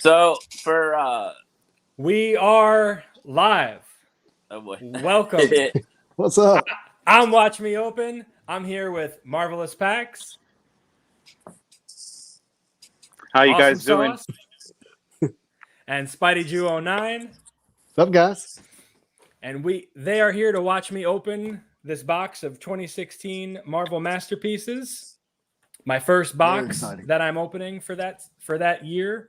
So for We are live. oh boy. Welcome. What's up? I'm Watch Me Open. I'm here with Marvelous Pax. How you Awesome guys doing? Sauce, and Spidey Jew 09. What's up, guys? And they are here to watch me open this box of 2016 Marvel Masterpieces. My first box that I'm opening for that year.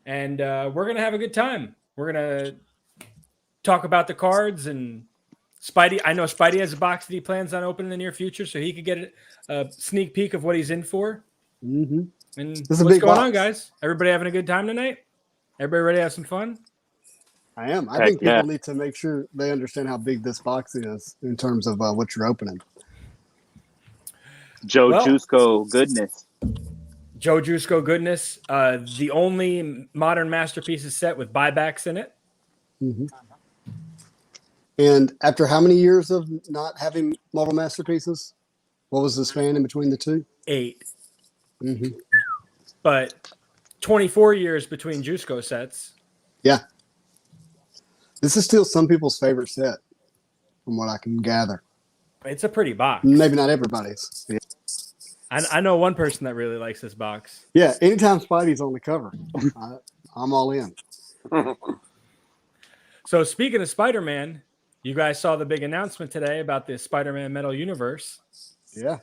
And we're going to have a good time. We're going to talk about the cards, and Spidey. I know Spidey has a box that he plans on opening in the near future, so he could get a sneak peek of what he's in for. Mm-hmm. And what's going on, guys? Everybody having a good time tonight? Everybody ready to have some fun? I am. I think people need to make sure they understand how big this box is in terms of what you're opening. Joe Jusko goodness. Joe Jusko goodness. The only modern masterpieces set with buybacks in it. Mm-hmm. And after how many years of not having Marvel Masterpieces? What was the span in between the two? 8. Mm-hmm. But 24 years between Jusko sets. Yeah. This is still some people's favorite set, from what I can gather. It's a pretty box. Maybe not everybody's. Yeah. I know one person that really likes this box. Yeah, anytime Spidey's on the cover, I'm all in. So speaking of Spider-Man, you guys saw the big announcement today about the Spider-Man Metal Universe. Yeah.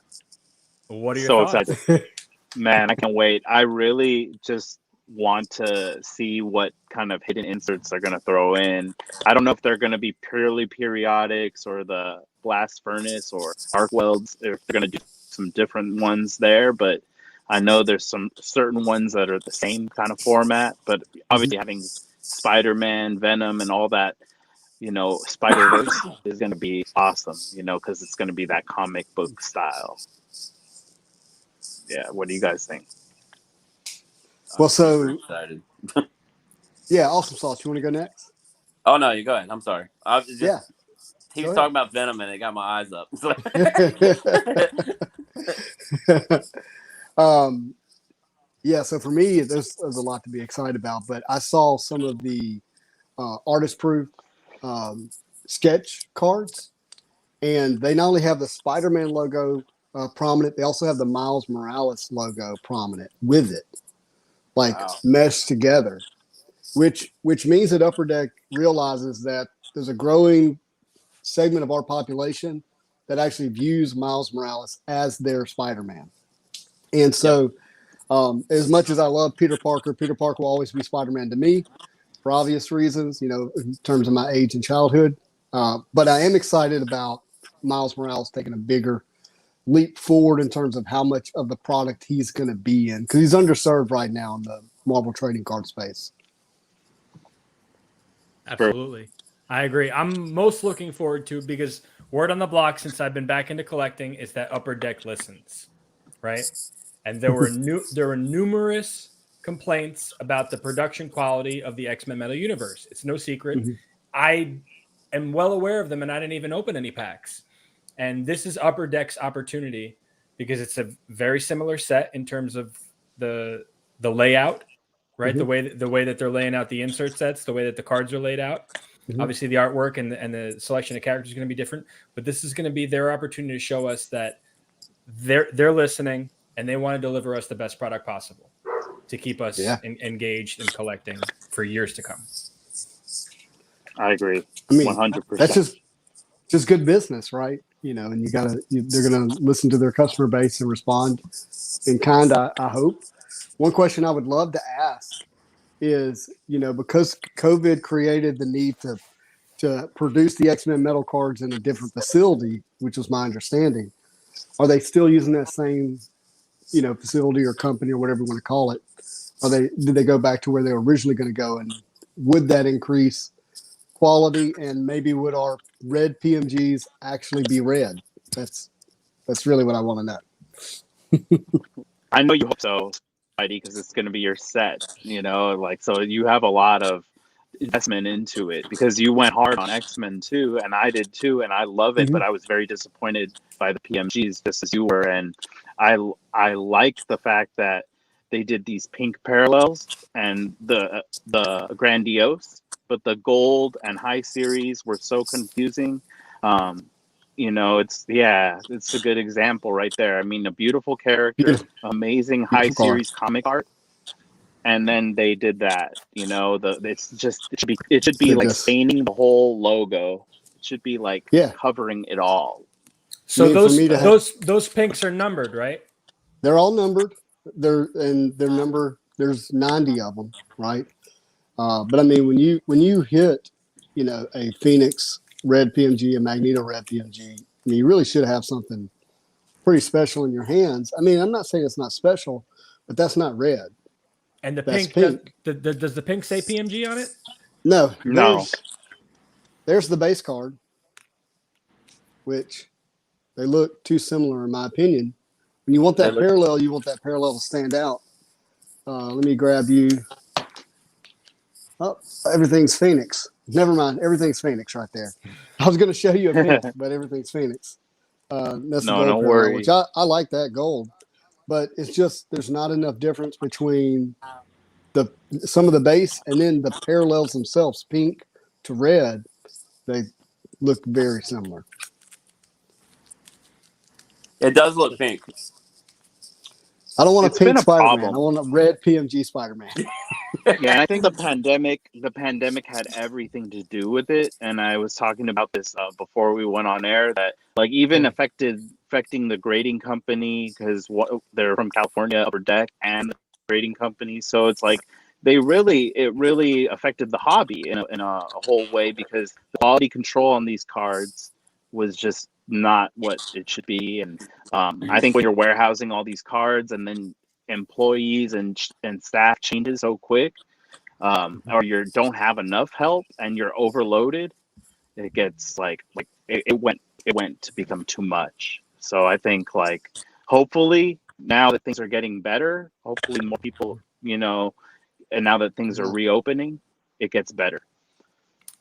What are your thoughts? Excited. Man, I can't wait. I really just want to see what kind of hidden inserts they're going to throw in. I don't know if they're going to be purely periodics or the blast furnace or arc welds, if they're going to do some different ones there, but I know there's some certain ones that are the same kind of format, but obviously having Spider-Man, Venom, and all that, Spider-Verse is going to be awesome, because it's going to be that comic book style. Yeah, what do you guys think? Well, so excited. Yeah, Awesome Sauce. You want to go next? Oh no, you go ahead. I'm sorry. He was talking about Venom, and it got my eyes up. Yeah. So for me, there's a lot to be excited about. But I saw some of the artist-proof sketch cards, and they not only have the Spider-Man logo prominent, they also have the Miles Morales logo prominent with it. Meshed together, which means that Upper Deck realizes that there's a growing segment of our population that actually views Miles Morales as their Spider-Man. And so as much as I love Peter Parker will always be Spider-Man to me for obvious reasons, in terms of my age and childhood. But I am excited about Miles Morales taking a bigger leap forward in terms of how much of the product he's going to be in, because he's underserved right now in the Marvel trading card space. Absolutely. I agree. I'm most looking forward to, because word on the block since I've been back into collecting is that Upper Deck listens, right? And there were numerous complaints about the production quality of the X-Men Metal Universe. It's no secret. Mm-hmm. I am well aware of them, and I didn't even open any packs. And this is Upper Deck's opportunity, because it's a very similar set in terms of the layout, right? Mm-hmm. The way that they're laying out the insert sets, the way that the cards are laid out. Mm-hmm. Obviously, the artwork and the selection of characters is going to be different, but this is going to be their opportunity to show us that they're listening and they want to deliver us the best product possible to keep us engaged in collecting for years to come. I agree. I mean, 100%. That's just good business, right? And they're going to listen to their customer base and respond in kind, I hope. One question I would love to ask is, because COVID created the need to produce the X-Men metal cards in a different facility, which was my understanding, are they still using that same, facility or company or whatever you want to call it? Did they go back to where they were originally going to go? And would that increase quality, and maybe would our red PMGs actually be red? That's really what I want to know. I know you hope so, because it's going to be your set, so you have a lot of investment into it, because you went hard on X-Men too, and I did too, and I love it. Mm-hmm. But I was very disappointed by the PMGs, just as you were. And I like the fact that they did these pink parallels and the grandiose, but the gold and high series were so confusing. It's a good example right there. I mean, a beautiful character, amazing high series comic art, and then they did that. It should be like staining the whole logo. It should be like covering it all. So those pinks are numbered, right? They're all numbered. They're numbered. There's 90 of them, right? But I mean, when you hit, a Phoenix red PMG, a Magneto red PMG, I mean, you really should have something pretty special in your hands. I mean, I'm not saying it's not special, but that's not red. And the that's pink. Does the pink say PMG on it? No. No. There's the base card, which they look too similar in my opinion. When you want that parallel, you want that parallel to stand out. Let me grab you. Oh, everything's Phoenix. Never mind. Everything's Phoenix right there. I was going to show you a pink, but everything's Phoenix. That's the gold parallel, worry. which I like that gold. But it's just there's not enough difference between some of the base and then the parallels themselves, pink to red. They look very similar. It does look pink. I don't want a pink Spider-Man. I want a red PMG Spider-Man. Yeah, and I think the pandemic had everything to do with it. And I was talking about this before we went on air, that like even affecting the grading company, because they're from California, Upper Deck, and the grading company. So it's like it really affected the hobby in a whole way, because the quality control on these cards was just not what it should be. And I think when you're warehousing all these cards and then employees and staff changes so quick, or you don't have enough help and you're overloaded, it gets like it went to become too much. So I think like hopefully now that things are getting better, hopefully more people, and now that things are reopening, it gets better.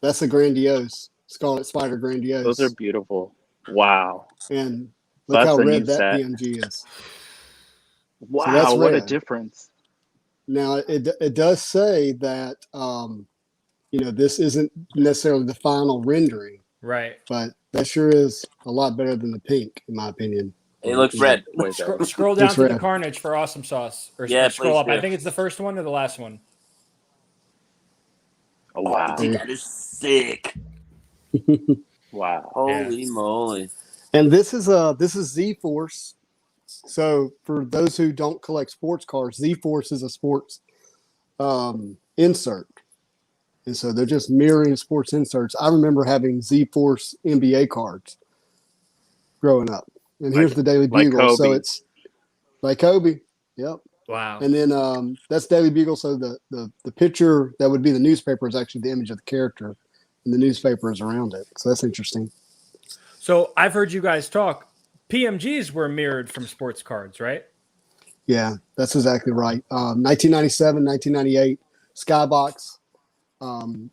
That's a grandiose Scarlet Spider grandiose. Those are beautiful. Wow. And look how red that PMG is. Wow, so that's what a difference. Now, it does say that, this isn't necessarily the final rendering. Right. But that sure is a lot better than the pink, in my opinion. It looks red. Scroll down to the Carnage for Awesome Sauce. Or scroll up. Do. I think it's the first one or the last one. Oh, wow. That is sick. Wow. Holy moly. And this is Z-Force. So for those who don't collect sports cards, Z-Force is a sports insert. And so they're just mirroring sports inserts. I remember having Z-Force NBA cards growing up. And here's the Daily Bugle. So it's like Kobe. Yep. Wow. And then that's Daily Bugle. So the picture that would be the newspaper is actually the image of the character, and the newspaper is around it. So that's interesting. So I've heard you guys talk. PMGs were mirrored from sports cards, right? Yeah, that's exactly right. 1997, 1998, Skybox,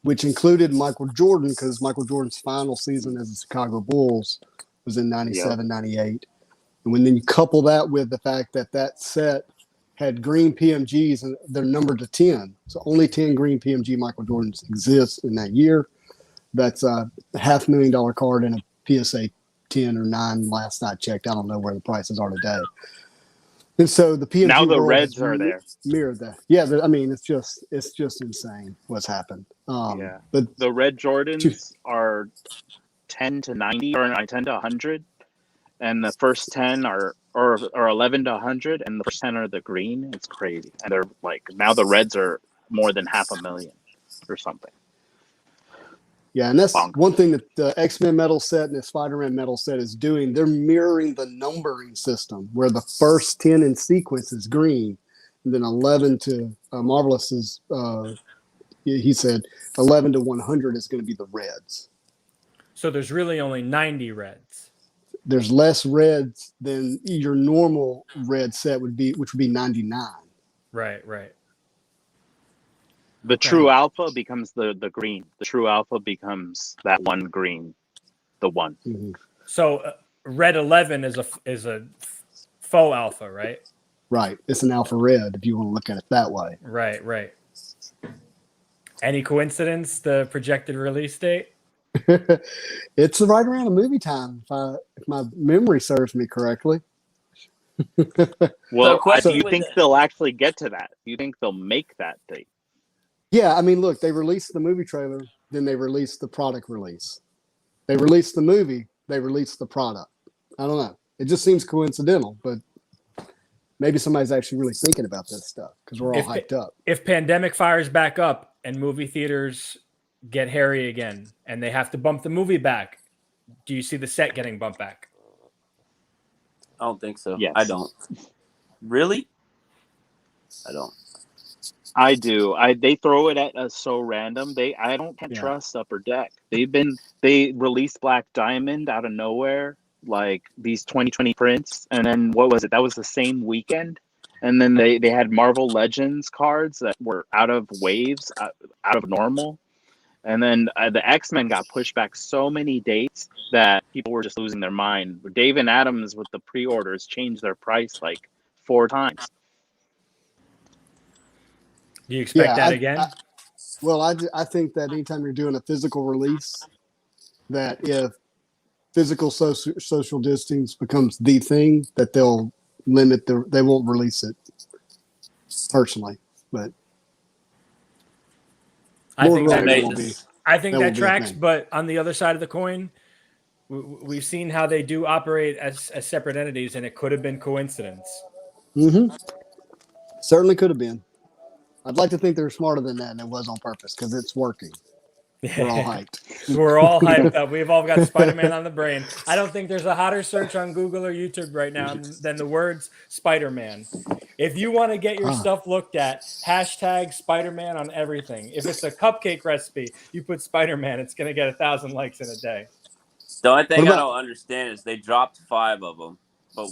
which included Michael Jordan, because Michael Jordan's final season as the Chicago Bulls was in 97, 98. And when then you couple that with the fact that set had green PMGs and they're numbered to 10. So only 10 green PMG Michael Jordans exist in that year. That's a $500,000 card and a PSA 10 or 9 last I checked. I don't know where the prices are today. And so the PMG now the reds are there. Mirrored that. Yeah, I mean it's just insane what's happened. But the red Jordans are 10 to 90 or 10 to 100, and the first 10 are 11 to 100, and the first 10 are the green. It's crazy, and they're like now the reds are more than 500,000 or something. Yeah, and that's one thing that the X-Men metal set and the Spider-Man metal set is doing. They're mirroring the numbering system where the first 10 in sequence is green, and then 11 to Marvelous is, he said, 11 to 100 is going to be the reds. So there's really only 90 reds. There's less reds than your normal red set would be, which would be 99. Right. The true alpha becomes the green. The true alpha becomes that one green, the one. Mm-hmm. So red 11 is a faux alpha, right? Right. It's an alpha red if you want to look at it that way. Right. Any coincidence? The projected release date? It's right around the movie time, if my memory serves me correctly. Well, do you with think that- they'll actually get to that? Do you think they'll make that date? Yeah, I mean, look, they released the movie trailer, then they released the product release. They released the movie, they released the product. I don't know. It just seems coincidental, but maybe somebody's actually really thinking about this stuff because we're all hyped up. If pandemic fires back up and movie theaters get hairy again and they have to bump the movie back, do you see the set getting bumped back? I don't think so. Yes. I don't. Really? I don't. I do. They throw it at us so random. I don't trust Upper Deck. They released Black Diamond out of nowhere, like these 2020 prints, and then what was it? That was the same weekend. And then they had Marvel Legends cards that were out of waves, out of normal. And then the X-Men got pushed back so many dates that people were just losing their mind. Dave and Adams with the pre-orders changed their price like 4 times. Do you expect that again? I think that anytime you're doing a physical release, that if physical social distance becomes the thing, that they'll they won't release it personally. But I think that be tracks. But on the other side of the coin, we've seen how they do operate as separate entities, and it could have been coincidence. Mm-hmm. Certainly could have been. I'd like to think they're smarter than that, and it was on purpose because it's working. We're all hyped. We're all hyped up. We've all got Spider-Man on the brain. I don't think there's a hotter search on Google or YouTube right now than the words Spider-Man. If you want to get your stuff looked at, hashtag Spider-Man on everything. If it's a cupcake recipe, you put Spider-Man, it's going to get 1,000 likes in a day. The only thing I don't understand is they dropped 5 of them, but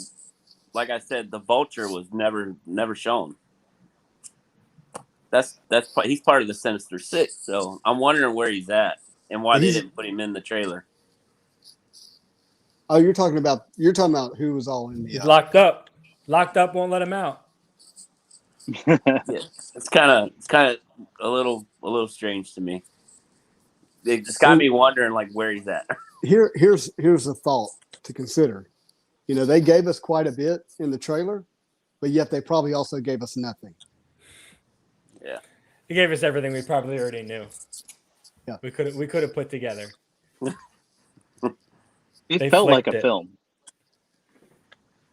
like I said, the Vulture was never shown. He's part of the Sinister Six, so I'm wondering where he's at and why they didn't put him in the trailer. Oh, you're talking about who was all in the He's locked up, won't let him out. Yeah, it's kind of a little strange to me. It just got me wondering like where he's at. Here's a thought to consider. You know, they gave us quite a bit in the trailer, but yet they probably also gave us nothing. Yeah, he gave us everything we probably already knew. Yeah, we could have put together. It felt like a film.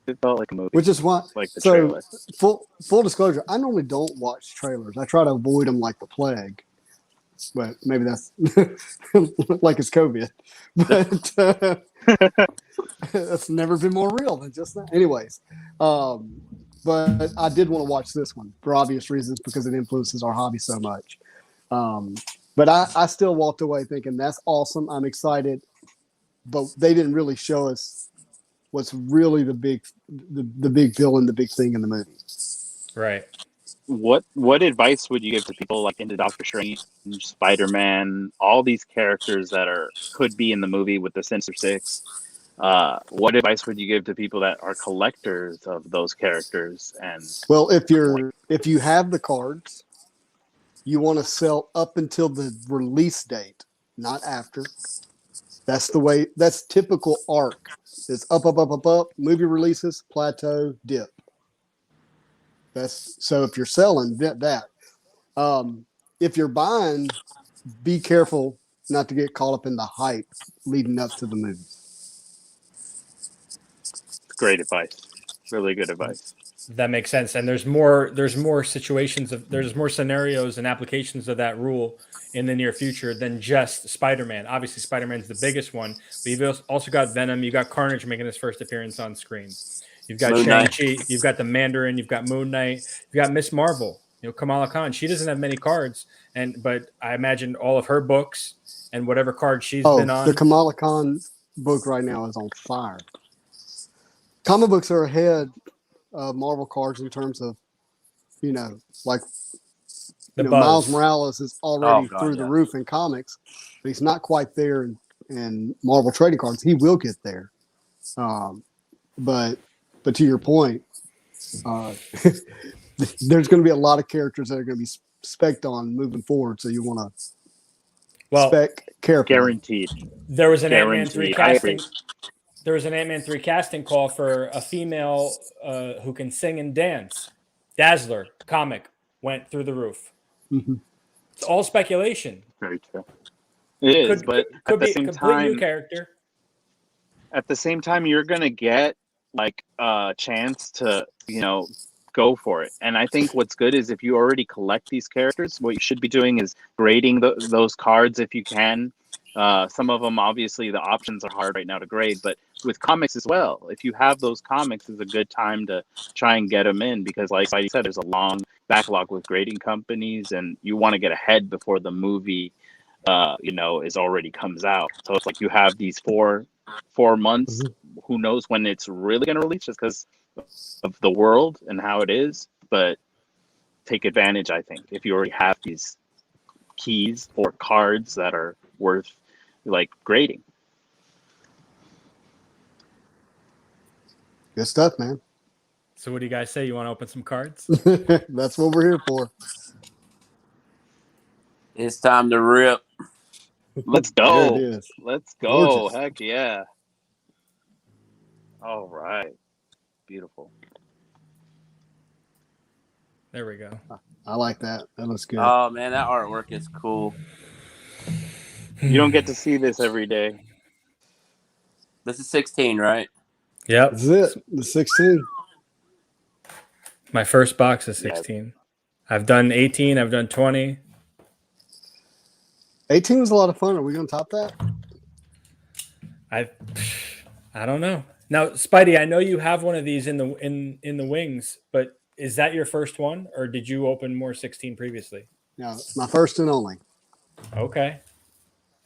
It felt like a movie, which is why. Like the trailer. Full disclosure, I normally don't watch trailers. I try to avoid them like the plague. But maybe that's like it's COVID. But that's never been more real than just that. Anyways. But I did want to watch this one for obvious reasons because it influences our hobby so much. But I still walked away thinking that's awesome. I'm excited, but they didn't really show us what's really the big villain, the big thing in the movie. Right. What advice would you give to people like into Doctor Strange, Spider-Man, all these characters that could be in the movie with the Sinister Six? What advice would you give to people that are collectors of those characters? And well, if you have the cards, you want to sell up until the release date, not after. That's the way. That's typical arc. It's up. Movie releases, plateau, dip. So if you're selling that. If you're buying, be careful not to get caught up in the hype leading up to the movie. Great advice. Really good advice. That makes sense. And there's more situations there's more scenarios and applications of that rule in the near future than just Spider-Man. Obviously, Spider-Man's the biggest one, but you've also got Venom. You got Carnage making his first appearance on screen. You've got Shang-Chi. You've got the Mandarin. You've got Moon Knight. You've got Miss Marvel. You know, Kamala Khan. She doesn't have many cards, but I imagine all of her books and whatever card she's been on. The Kamala Khan book right now is on fire. Comic books are ahead of Marvel cards in terms of, Miles Morales is already through the roof in comics, but he's not quite there in Marvel trading cards. He will get there. But to your point, Uh, there's going to be a lot of characters that are going to be spec'd on moving forward, so you want to Well, spec carefully. Guaranteed. there was an Ant-Man 3 Guaranteed. I agree. casting. There was an Ant-Man 3 casting call for a female who can sing and dance. Dazzler comic went through the roof. Mhm. It's all speculation. Very true. It is, but could at the be a same complete new time, character. you're gonna get like a chance to, go for it. And I think what's good is if you already collect these characters, what you should be doing is grading those cards if you can. Some of them, obviously, the options are hard right now to grade, but with comics as well, if you have those comics, is a good time to try and get them in because, like I said, there's a long backlog with grading companies, and you want to get ahead before the movie, is already comes out. So it's like you have these 4 months. Who knows when it's really going to release, just because of the world and how it is. But take advantage, I think, if you already have these keys or cards that are worth like grading. Good stuff, man. So what do you guys say? You want to open some cards? That's what we're here for. It's time to rip. Let's There go. it is. Let's go. Gorgeous. Heck yeah. All right. Beautiful. There we go. I like that. That looks good. Oh man, that artwork is cool. You don't get to see this every day. This is 16, right? Yep. This is it. The 16. My first box is 16. I've done 18. I've done 20. 18 was a lot of fun. Are we going to top that? I don't know. Now, Spidey, I know you have one of these in the wings, but is that your first one, or did you open more 16 previously? Yeah, my first and only. Okay.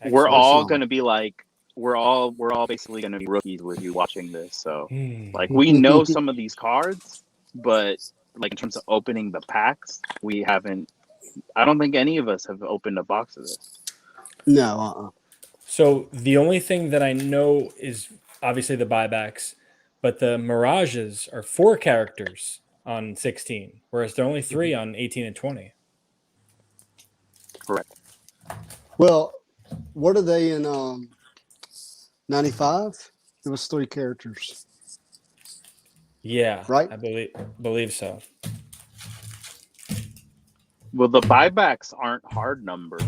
We're Excellent. all going to be like, we're all basically going to be rookies with you watching this. So like we know some of these cards, but like in terms of opening the packs, we haven't, I don't think any of us have opened a box of this. No. So the only thing that I know is obviously the buybacks, but the Mirages are 4 characters on 16, whereas they're only 3 on 18 and 20. Correct. Well, what are they in 95? It was 3 characters. Yeah, Right? I believe so. Well, the buybacks aren't hard numbered.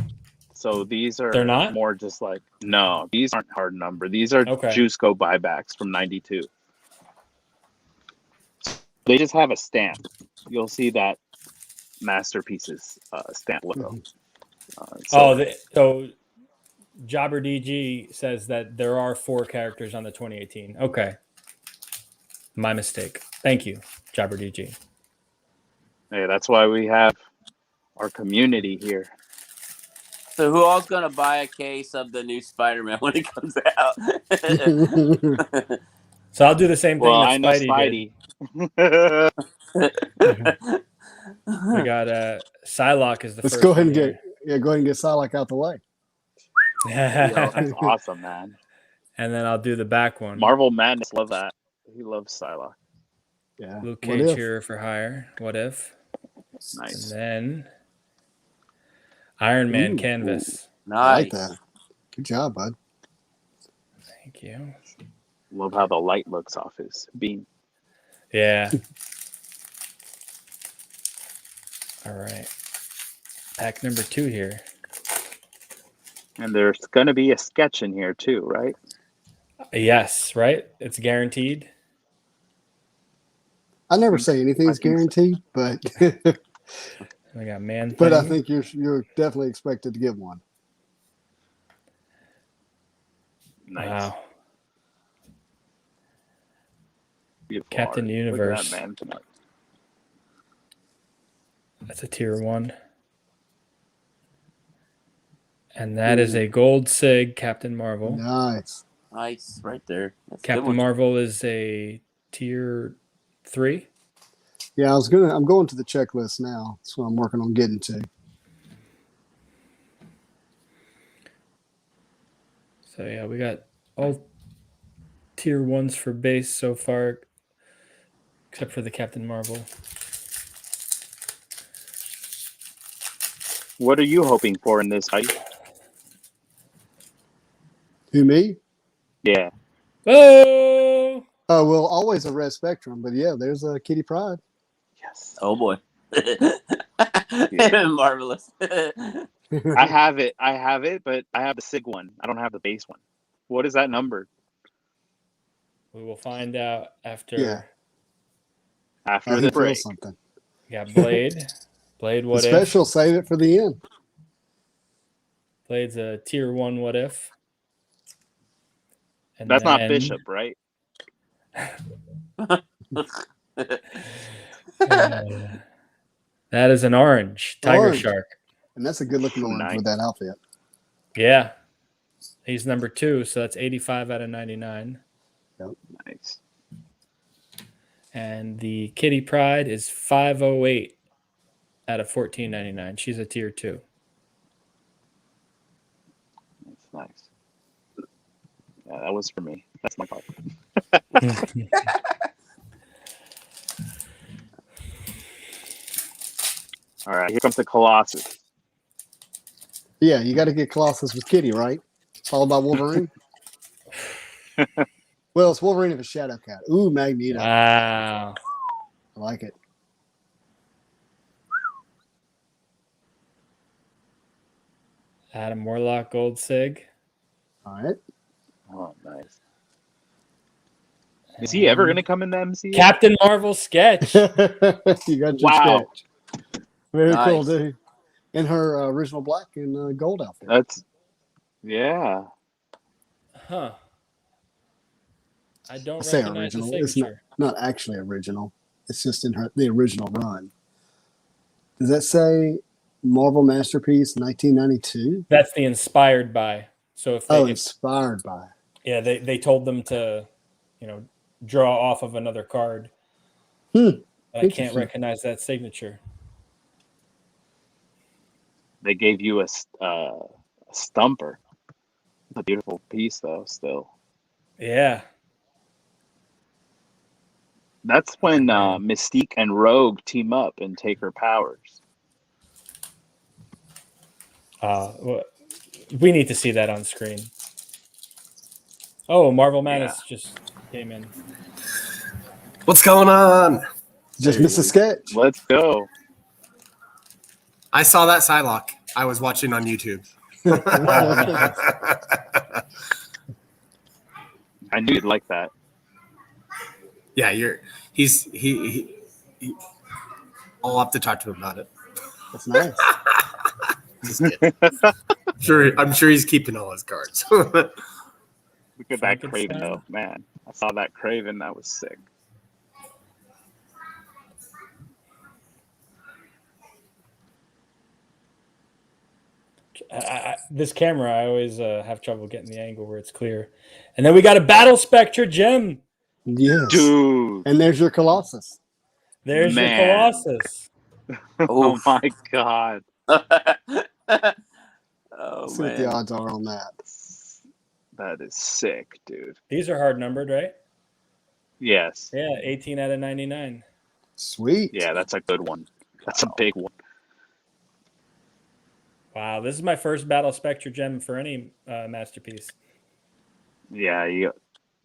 So these are They're not? more just like, no, these aren't hard number. These are Okay. Juiceco buybacks from 92. They just have a stamp. You'll see that Masterpieces stamp logo. So Jobber DG says that there are 4 characters on the 2018. Okay. My mistake. Thank you, Jobber DG. Hey, that's why we have our community here. So who all's gonna buy a case of the new Spider-Man when it comes out? So I'll do the same thing Well, that I know Spidey Spidey. We got Psylocke is the Let's first go ahead one and go ahead and get Psylocke out the way. Yo, that's awesome, man. And then I'll do the back one. Marvel Madness love that. He loves Psylocke. Yeah. Luke What Cage if? here for hire. What if? Nice. And then Iron Man Ooh. canvas. I like Nice. that. Good job, bud. Thank you. Love how the light looks off his beam. Yeah. All right. Pack number 2 here. And there's going to be a sketch in here too, right? Yes, right? It's guaranteed. I never say anything's I think so. guaranteed, but We got Man but I Thing. think you're definitely expected to get one. Nice. Wow. Beautiful Captain art. Universe. Look at that, man. That's a tier 1. And that is a gold sig Captain Marvel. Nice. Nice, right there. That's a good Captain one. Marvel is a tier 3. Yeah, I'm going to the checklist now. That's what I'm working on getting to. So yeah, we got all tier 1s for base so far. except for the Captain Marvel. What are you hoping for in this fight? Who, me? Yeah. Oh, Oh, well, always a red spectrum, but yeah, there's a Kitty Pryde. Yes. Oh boy. Marvelous. I have it, but I have the SIG one. I don't have the base one. What is that number? we will find out after. Yeah. After He the feels break. something. We got Blade. Blade, The what if? special, save it for the end. Blade's a tier 1 what if. And That's not then- Bishop, right? That is an orange Tiger Orange. Shark. And that's a good looking orange Nice. with that outfit. Yeah. He's number 2, so that's 85 out of 99. Nice. And the Kitty Pryde is 508 out of 1499. She's a tier 2. That's nice. Yeah, that was for me. That's my card. All right, here comes the Colossus. Yeah, you got to get Colossus with Kitty, right? Followed by Wolverine. Well, it's Wolverine of a Shadow Cat. Ooh, Magneto. Wow. I like it. Adam Warlock Gold Sig. All right. Oh, nice. Is he ever going to come in the MCU? Captain Marvel sketch. You got your Wow. sketch. Very Nice. cool, dude. In her original black and gold outfit. That's, yeah. Huh. I don't I say recognize the original. It's signature. not actually original. It's just in the original run. Does that say Marvel Masterpiece 1992? That's the inspired by. So if they, Oh, if- inspired by. yeah, they told them to, draw off of another card. Hmm. But I can't Interesting. recognize that signature. They gave you a stumper. It's a beautiful piece, though, still. Yeah. That's when Mystique and Rogue team up and take her powers. Well, we need to see that on screen. Oh, Marvel Madness just came in. What's going on? Just miss a sketch. Let's go. I saw that Psylocke. I was watching on YouTube. I knew you'd like that. Yeah, he I'll have to talk to him about it. That's nice. Just kidding. I'm sure he's keeping all his cards. Look at that Frankenstein. Craven, though. Man, I saw that Craven. That was sick. This camera, I always have trouble getting the angle where it's clear. And then we got a Battle Spectre gem. Yes. Dude. And there's your Colossus. There's your Man. Colossus. Oh, Oof. my God. Oh Let's see what the man. odds are on that. That is sick, dude. These are hard numbered, right? Yes. Yeah, 18 out of 99. Sweet. Yeah, that's a good one. That's a big one. Wow, this is my first Battle Spectre gem for any masterpiece. Yeah,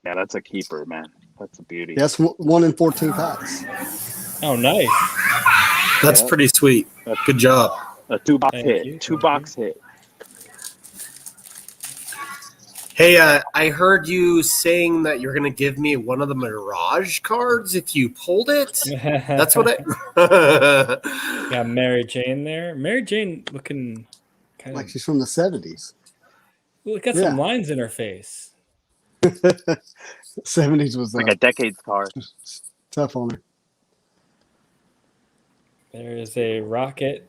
that's a keeper, man. That's a beauty. That's 1 in 14 packs. Oh, nice. That's Yeah. pretty sweet. Good job. A 2-box Thank hit. you. 2-box hit. Hey, I heard you saying that you're going to give me one of the Mirage cards if you pulled it. That's what I. Got Mary Jane there. Mary Jane looking kind Like of. she's from the 70s. Look at some yeah. lines in her face. 70s was Like a decade's card. tough on her. There is a Rocket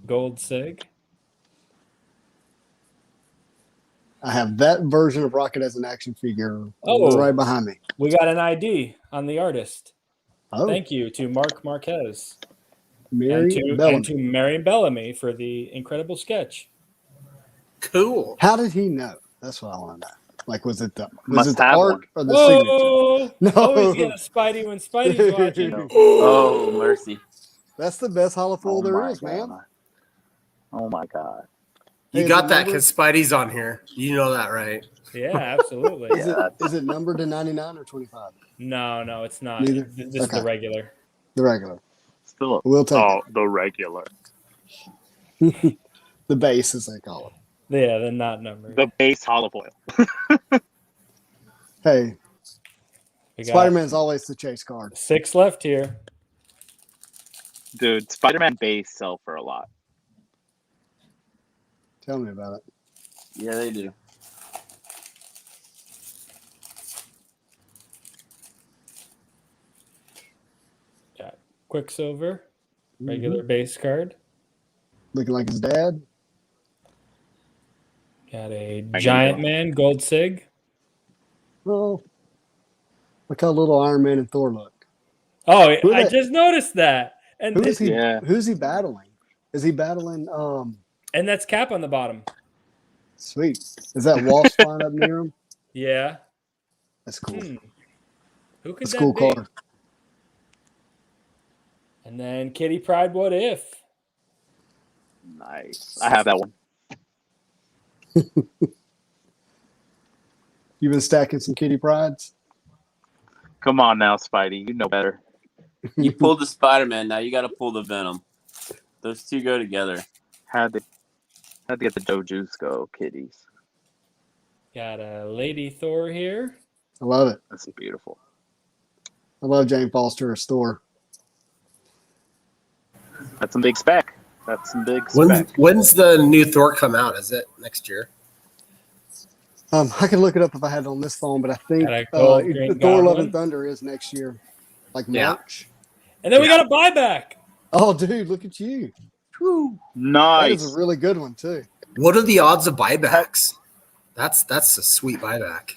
Gold Sig. I have that version of Rocket as an action figure Oh. right behind me. We got an ID on the artist. Oh, Thank you to Mark Marquez Mary and Bellamy. to Mary Bellamy for the incredible sketch. Cool. How did he know? That's what I want to know. Like, was it the Must have art one. or the signature? Whoa! No. Always get a Spidey when Spidey's watching. No. Oh mercy! That's the best holofoil there my is, man. God. Oh my God. You Hey, got is it that numbered? because Spidey's on here. You know that, right? Yeah, absolutely. Is it numbered to 99 or 25? No, it's not. Neither? This is the Okay. regular. The regular. Still, We'll take the regular. it. The base, as they call it. Yeah, they're not numbered. The base holofoil. Hey, We got Spider-Man's always the chase card. 6 left here. Dude, Spider-Man base sell for a lot. Tell me about it. Yeah, they do. Got Quicksilver, regular base card. Looking like his dad. Got a Giant Man Gold Sig. Oh, look how little Iron Man and Thor look. Oh, Who I that- just noticed that. And Who is he? Yeah. Who's he battling? Is he battling? and that's Cap on the bottom. Sweet. Is that Wasp flying up near him? Yeah. That's cool. Who could That's that cool be? card. And then Kitty Pride, what if? Nice. I have that one. You've been stacking some Kitty Prides. Come on now, Spidey. You know better. You pulled the Spider-Man. Now you got to pull the Venom. Those two go together. Had to get the Dojusco kitties. Got a Lady Thor here. I love it. That's beautiful. I love Jane Foster or Store. That's some big spec. That's some big spec. When's the new Thor come out? Is it next year? I can look it up if I had it on this phone, but I think Got a gold Green Thor Love Goblin. and Thunder is next year, like Yeah. March. And then we got a buyback. Oh, dude, look at you. That Nice. is a really good one too. What are the odds of buybacks? That's a sweet buyback.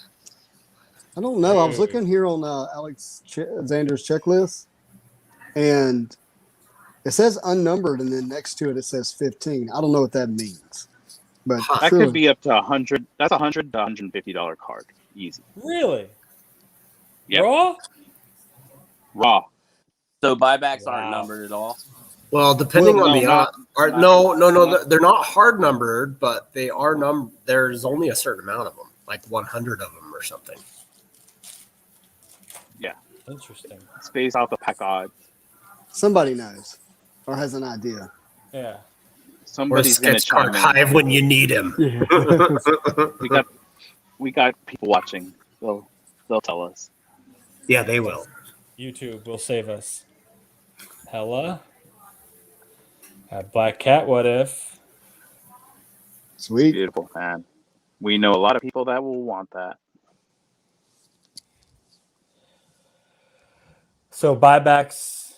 I don't know. I was Dude. looking here on Alex Xander's checklist, and it says unnumbered, and then next to it says 15. I don't know what that means, but That surely- could be up to 100. That's $100 to $150 card. Easy. Really? Yep. Raw? Raw. So buybacks Wow. aren't numbered at all. Well, depending Well, on no, the not- odd, not- no, they're not hard numbered, but they are there's only a certain amount of them, like 100 of them or something. Interesting. It's based off the pack odds. somebody knows or has an idea. Yeah. Or Somebody's gonna sketch card chime in. hive when you need him. We got people watching. They'll tell us. Yeah, they will. YouTube will save us. Hella. Black Cat, what if? Sweet. Beautiful, man. We know a lot of people that will want that. So buybacks,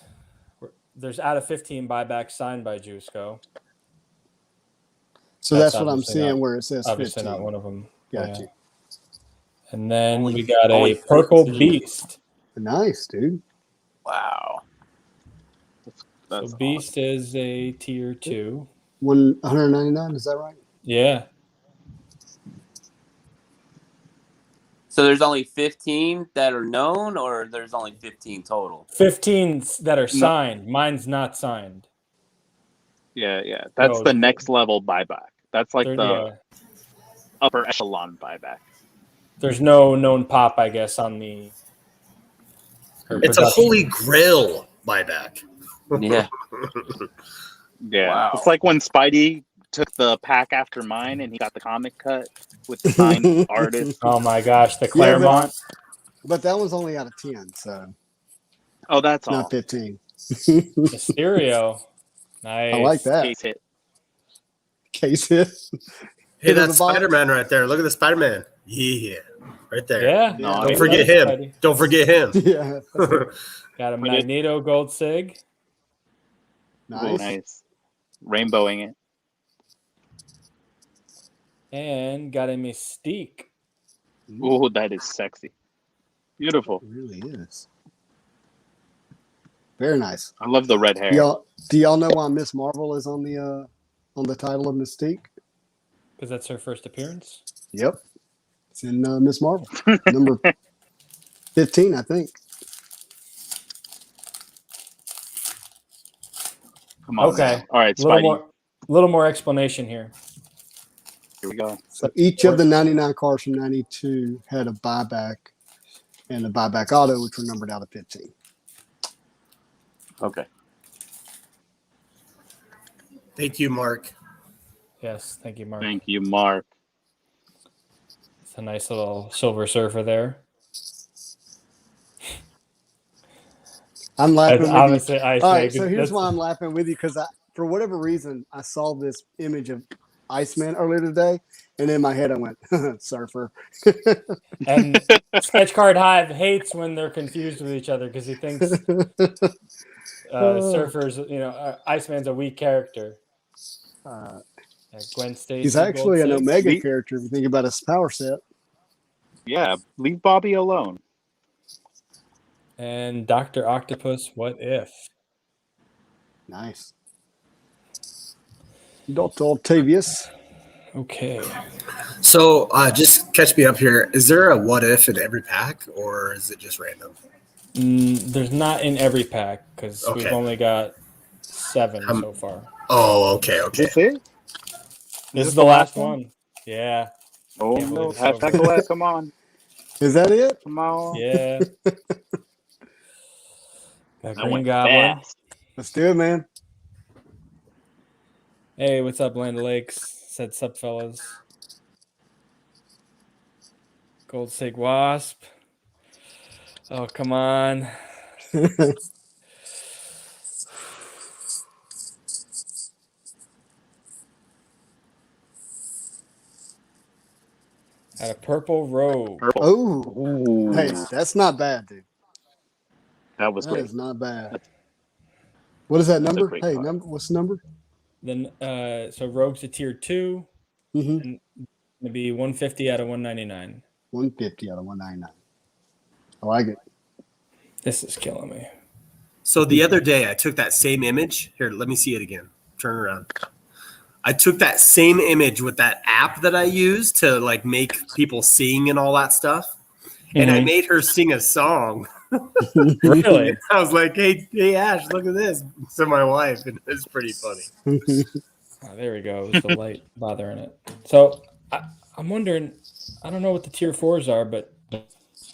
there's out of 15 buybacks signed by Jusco. So That's that's what I'm obviously seeing not- where it says Obviously 15. not one of them. Got you. And then Only- we got a only purple 13. beast. Nice, dude. Wow. That's So beast is a tier 2. 199, is that right? Yeah. So there's only 15 that are known, or there's only 15 total? 15 that are signed. Mine's not signed. yeah. That's No, the next level buyback. That's like There- the yeah. upper echelon buyback. There's no known pop, I guess, on the. or It's a production. holy grail buyback. Yeah. Yeah. Wow. It's like when Spidey took the pack after mine and he got the comic cut with the signed artist. Oh my gosh, the Claremont. But that was only out of 10, so Oh, that's all. not 15. Mysterio. Nice. I like that. Case hit. Case hit. Hey, Hit of that's the box. Spider-Man right there. Look at the Spider-Man. Yeah, right there. Yeah. No, Don't Wait, forget nice, him. buddy. Don't forget him. Yeah. Got a We did- Magneto Gold Sig. Nice. Nice. Rainbowing it. And got a Mystique. Ooh, that is sexy. Beautiful. It really is. Very nice. I love the red hair. Do y'all know why Miss Marvel is on the title of Mystique? Because that's her first appearance. Yep. It's in Miss Marvel, number 15, I think. Come on. Okay. Now. All right, A little Spidey. little more explanation here. Here we go. So each of the 99 cars from 92 had a buyback and a buyback auto, which were numbered out of 15. Okay. Thank you, Mark. Yes, thank you, Mark. Thank you, Mark. It's a nice little Silver Surfer there. I'm laughing with Obviously, you. Ice All Man, right, so here's that's- why I'm laughing with you, because for whatever reason, I saw this image of Iceman earlier today, and in my head I went, Surfer. And Sketch Card Hive hates when they're confused with each other because he thinks Surfer's, Iceman's a weak character. Gwen Stacy. He's actually an Gold Six. Omega character if you think about his power set. Yeah, leave Bobby alone. And Dr. Octopus, What If? Nice. Dr. Octavius. Okay. So just catch me up here. Is there a what if in every pack, or is it just random? There's not in every pack because we've Okay. only got 7 so far. Oh, okay. This it? This is the last one. Yeah. Oh Can't no! believe it's over. Hashtag collect. Come on. Is that it? Come on. Yeah. Got That Green went Goblin. fast. Let's do it, man. Hey, what's up, Land Lakes? Said sup, fellas. Gold Sig Wasp. Oh, come on. Got a purple robe. Purple. Oh, Ooh, hey, that's not bad, dude. that was That great. is not bad. What is that That's a number? great Hey, card. what's the number? Then, so Rogue's a tier 2. Mm-hmm. Gonna be 150 out of 199. 150 out of 199. I like it. This is killing me. So the other day I took that same image. Here, let me see it again. Turn around. I took that same image with that app that I use to like make people sing and all that stuff. And I made her sing a song. Really? I was like, hey, Ash, look at this. To my wife. And it's pretty funny. Oh, there we go. It was the light bothering it. So I'm wondering, I don't know what the tier 4s are, but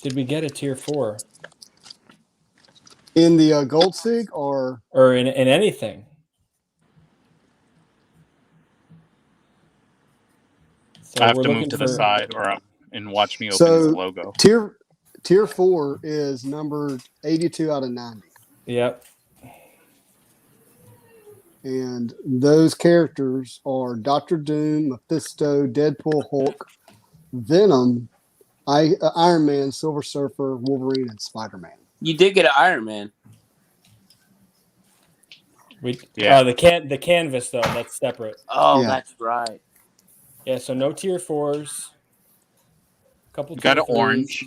did we get a tier 4? In the Gold Sig or In anything? So I have we're to move looking to the side and watch me open So- this logo. tier 4 is numbered 82 out of 90. Yep. And those characters are Doctor Doom, Mephisto, Deadpool, Hulk, Venom, Iron Man, Silver Surfer, Wolverine, and Spider-Man. You did get an Iron Man. Yeah. The canvas though, that's separate. Oh, Yeah. that's right. Yeah, so no tier 4s. Couple You got tier an 3s. orange.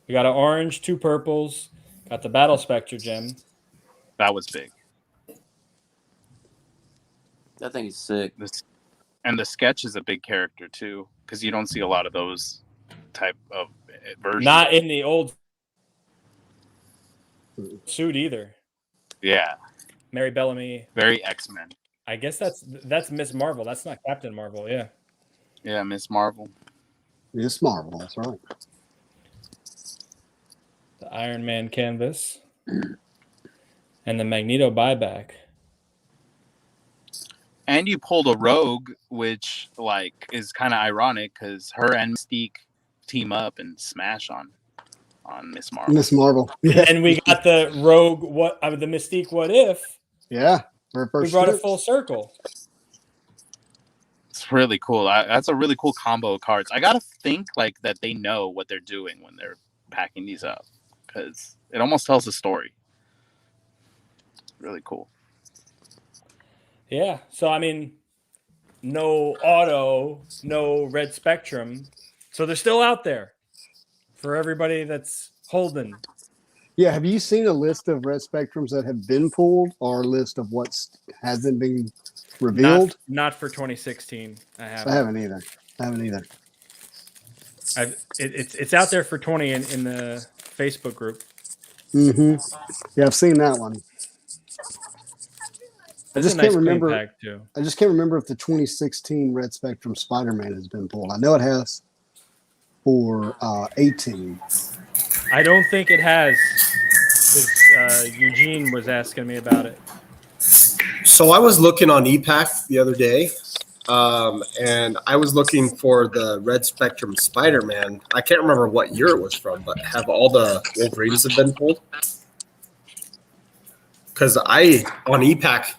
We got an orange, 2 purples. Got the Battle Spectre gem. That was big. That thing is sick. And the sketch is a big character too, because you don't see a lot of those type of versions. Not in the old suit either. Yeah, Mary Bellamy. very X-Men. I guess that's Miss Marvel. That's not Captain Marvel. Yeah. Yeah, Miss Marvel. It's Marvel, that's right. The Iron Man canvas. And the Magneto buyback. And you pulled a Rogue, which like is kind of ironic because her and Mystique team up and smash on Miss Marvel. Miss Marvel. Yeah. And we got the Rogue, the Mystique What If. Yeah. We First brought it strips. full circle. It's really cool. That's a really cool combo of cards. I gotta think like that they know what they're doing when they're packing these up because it almost tells a story. Really cool. Yeah. So, I mean, no auto, no red spectrum. So they're still out there for everybody that's holding. Yeah. Have you seen a list of red spectrums that have been pulled or a list of what hasn't been revealed? Not for 2016. I I haven't either. It's out there for 20 in the Facebook group. Mm-hmm. Yeah, I've seen that one. I It's just a nice can't clean remember. pack too. I just can't remember if the 2016 Red Spectrum Spider-Man has been pulled. I know it has for 18. I don't think it has. Because Eugene was asking me about it. So I was looking on ePack the other day, and I was looking for the Red Spectrum Spider-Man. I can't remember what year it was from, but have all the Wolverines have been pulled? Because on ePack,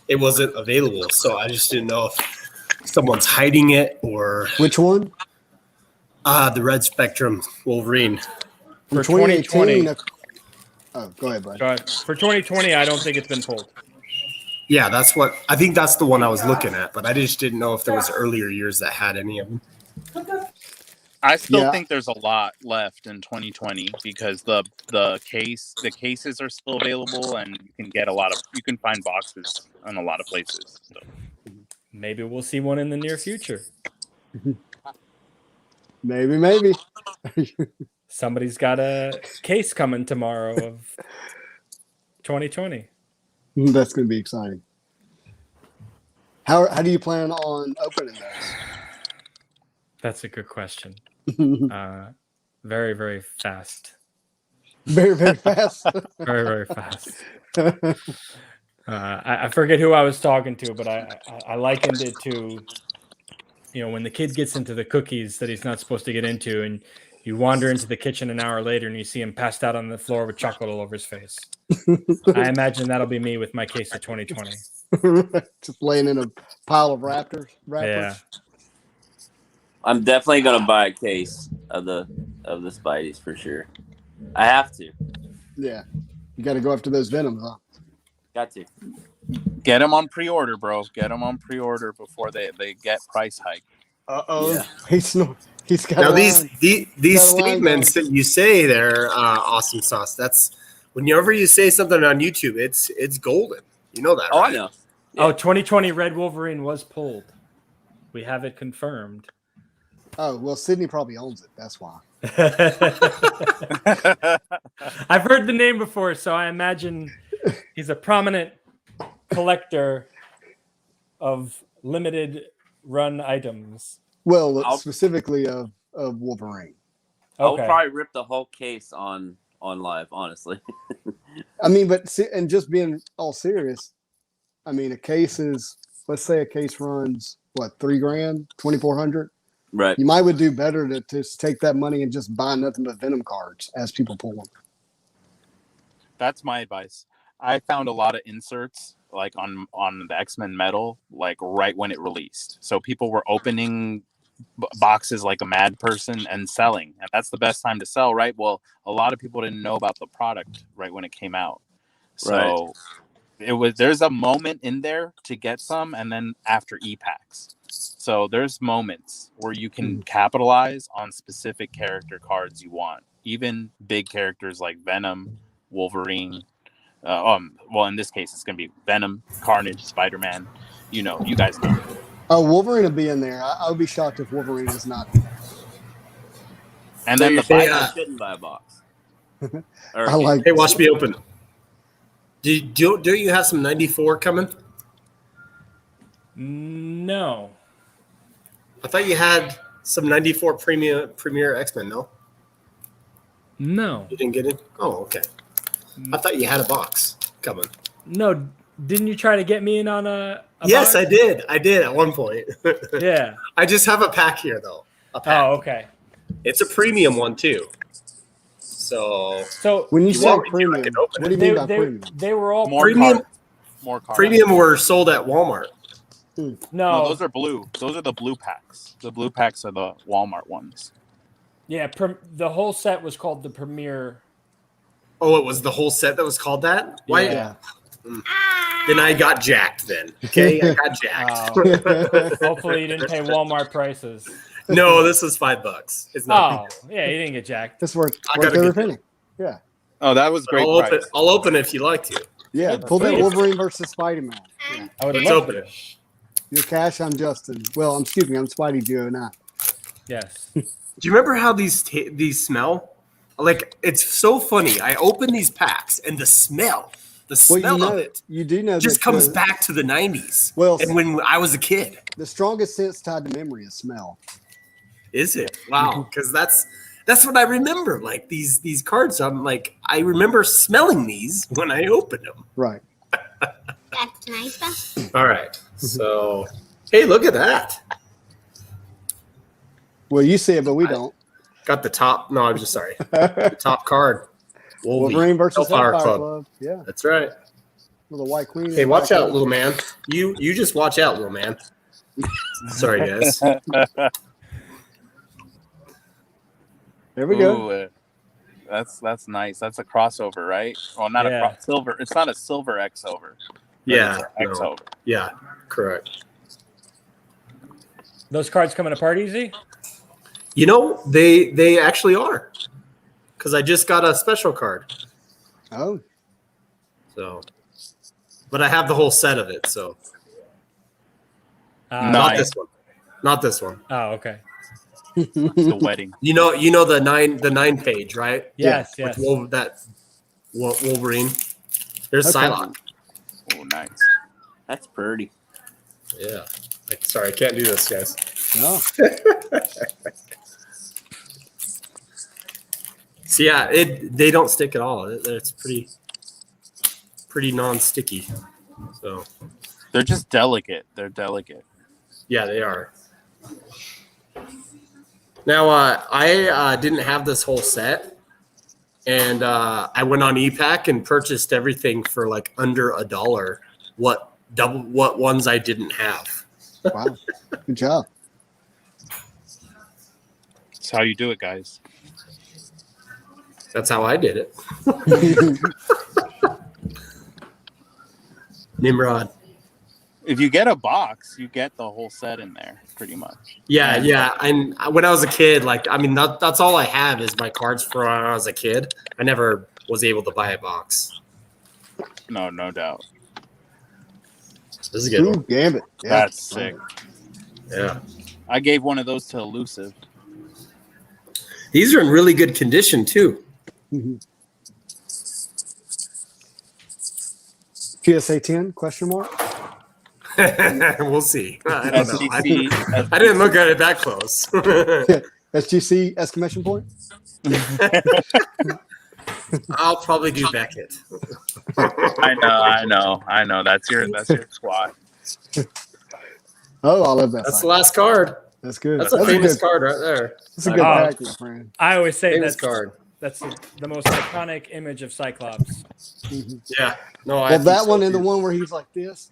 it wasn't available, so I just didn't know if someone's hiding it or Which one? the Red Spectrum Wolverine. For From 2018. 2020. Oh, go ahead, bud. For 2020, I don't think it's been pulled. Yeah, I think that's the one I was looking at, but I just didn't know if there was earlier years that had any of them. I still Yeah. think there's a lot left in 2020 because the cases are still available and you can find boxes in a lot of places. So. Maybe we'll see one in the near future. Maybe. Somebody's got a case coming tomorrow of 2020. That's going to be exciting. How do you plan on opening That's a good question. those? Very, very fast. Very, very fast. Very, very fast. I forget who I was talking to, but I likened it to, when the kid gets into the cookies that he's not supposed to get into, and you wander into the kitchen an hour later and you see him passed out on the floor with chocolate all over his face. I imagine that'll be me with my case of 2020. Just laying in a pile of wrappers. Yeah. I'm definitely gonna buy a case of the Spideys for sure. I have to. Yeah. You got to go after those Venoms, huh? Got to. Get them on pre-order, bro. Get them on pre-order before they get price hike. Uh-oh. Yeah. He's got Now a these line. these Got a line statements that you say there, awesome sauce. That's whenever you say something on YouTube, it's golden. You know that, Oh, right? I know. Oh, Yeah. 2020 Red Wolverine was pulled. We have it confirmed. Oh, well, Sydney probably owns it. That's why. I've heard the name before, so I imagine he's a prominent collector of limited run items. Well, specifically of Wolverine. I'll Okay. probably rip the whole case on live, honestly. I mean, and just being all serious, I mean, let's say a case runs, what, $3,000, 2,400? Right. You would do better to just take that money and just buy nothing but Venom cards as people pull them. That's my advice. I found a lot of inserts like on the X-Men metal, like right when it released. So people were opening boxes like a mad person and selling, and that's the best time to sell, right? Well, a lot of people didn't know about the product right when it came out, so there's a moment in there to get some, and then after e-packs. So there's moments where you can capitalize on specific character cards you want, even big characters like Venom, Wolverine. Well, in this case, it's going to be Venom, Carnage, Spider-Man. You guys know. Oh, Wolverine will be in there. I would be shocked if Wolverine is not in there. And So then you're the saying Bible. I shouldn't buy a box. I like. Hey, watch me open. Do you have some 94 coming? No. I thought you had some 94 Premier X-Men, no? No. You didn't get it? Oh, okay. I thought you had a box coming. No. Didn't you try to get me in on a Yes, box? I did. I did at one point. Yeah. I just have a pack here, though. A pack. Oh, okay. It's a premium one, too. So When you say want me to, I premium, can open what do you mean by premium? They were all More Premium- cards. More cards. premium were sold at Walmart. No, No. those are blue. Those are the blue packs. The blue packs are the Walmart ones. Yeah, the whole set was called the Premier. Oh, it was the whole set that was called that? Why? Yeah. Then I got jacked then. Okay, I got jacked. Hopefully you didn't pay Walmart prices. No, this was $5. It's not. Oh, yeah, you didn't get jacked. That's worth I gotta every get penny. Yeah. Oh, that was great price. I'll open it if you like to. Yeah. Pull that Please. Wolverine versus Spider-Man. Yeah. I would Let's love open to. it. You're Cash, I'm Justin. Well, excuse me, I'm Spidey Joe now. Yes. you remember how these smell? Like, it's so funny. I open these packs and the smell of it you do know just that comes back to the 90s. Well, and when I was a kid. The strongest sense tied to memory is smell. Is it? Wow. Because that's what I remember. Like these cards, I'm like, I remember smelling these when I opened them. Right. That's nice. All right. So, hey, look at that. Well, you see it, but we don't. Got the top. No, I'm just sorry. The top card. Wolverine versus Hellfire Hellfire Club. Club. Yeah. That's right. With a white queen. Hey, watch out, little man. You just watch out, little man. Sorry, guys. There we go. That's nice. That's a crossover, right? Well, not a silver. It's not a silver X over. Yeah, X over. Yeah, correct. Those cards coming apart easy? You know, they actually are. Because I just got a special card. Oh. So, but I have the whole set of it, so. Not this one. Not this one. Oh, okay. The wedding. You know the nine page, right? Yes. With Wolverine. There's Psylocke. Oh, nice. That's pretty. Yeah. Sorry, I can't do this, guys. No. So yeah, they don't stick at all. It's pretty non-sticky. So They're just delicate. They're delicate. yeah, they are. Now I didn't have this whole set, and I went on ePack and purchased everything for like under $1. What ones I didn't have. Wow. Good job. That's how you do it, guys. That's how I did it. Nimrod. If you get a box, you get the whole set in there, pretty much. Yeah. And when I was a kid, that's all I have is my cards from when I was a kid. I never was able to buy a box. No doubt. This is a good one. Gambit. Yeah. That's sick. Yeah. I gave one of those to Elusive. These are in really good condition too. PSA 10 question mark? We'll see. I don't know. SGC, I didn't look at it that close. SGC exclamation point? I'll probably do Beckett. I know. That's your squad. Oh, I love that. That's the last card. That's good. That's a famous card right there. That's a good pack, my friend. I always say Famous card. That's the most iconic image of Cyclops. Yeah. No, Well, that one and the one where he's like this,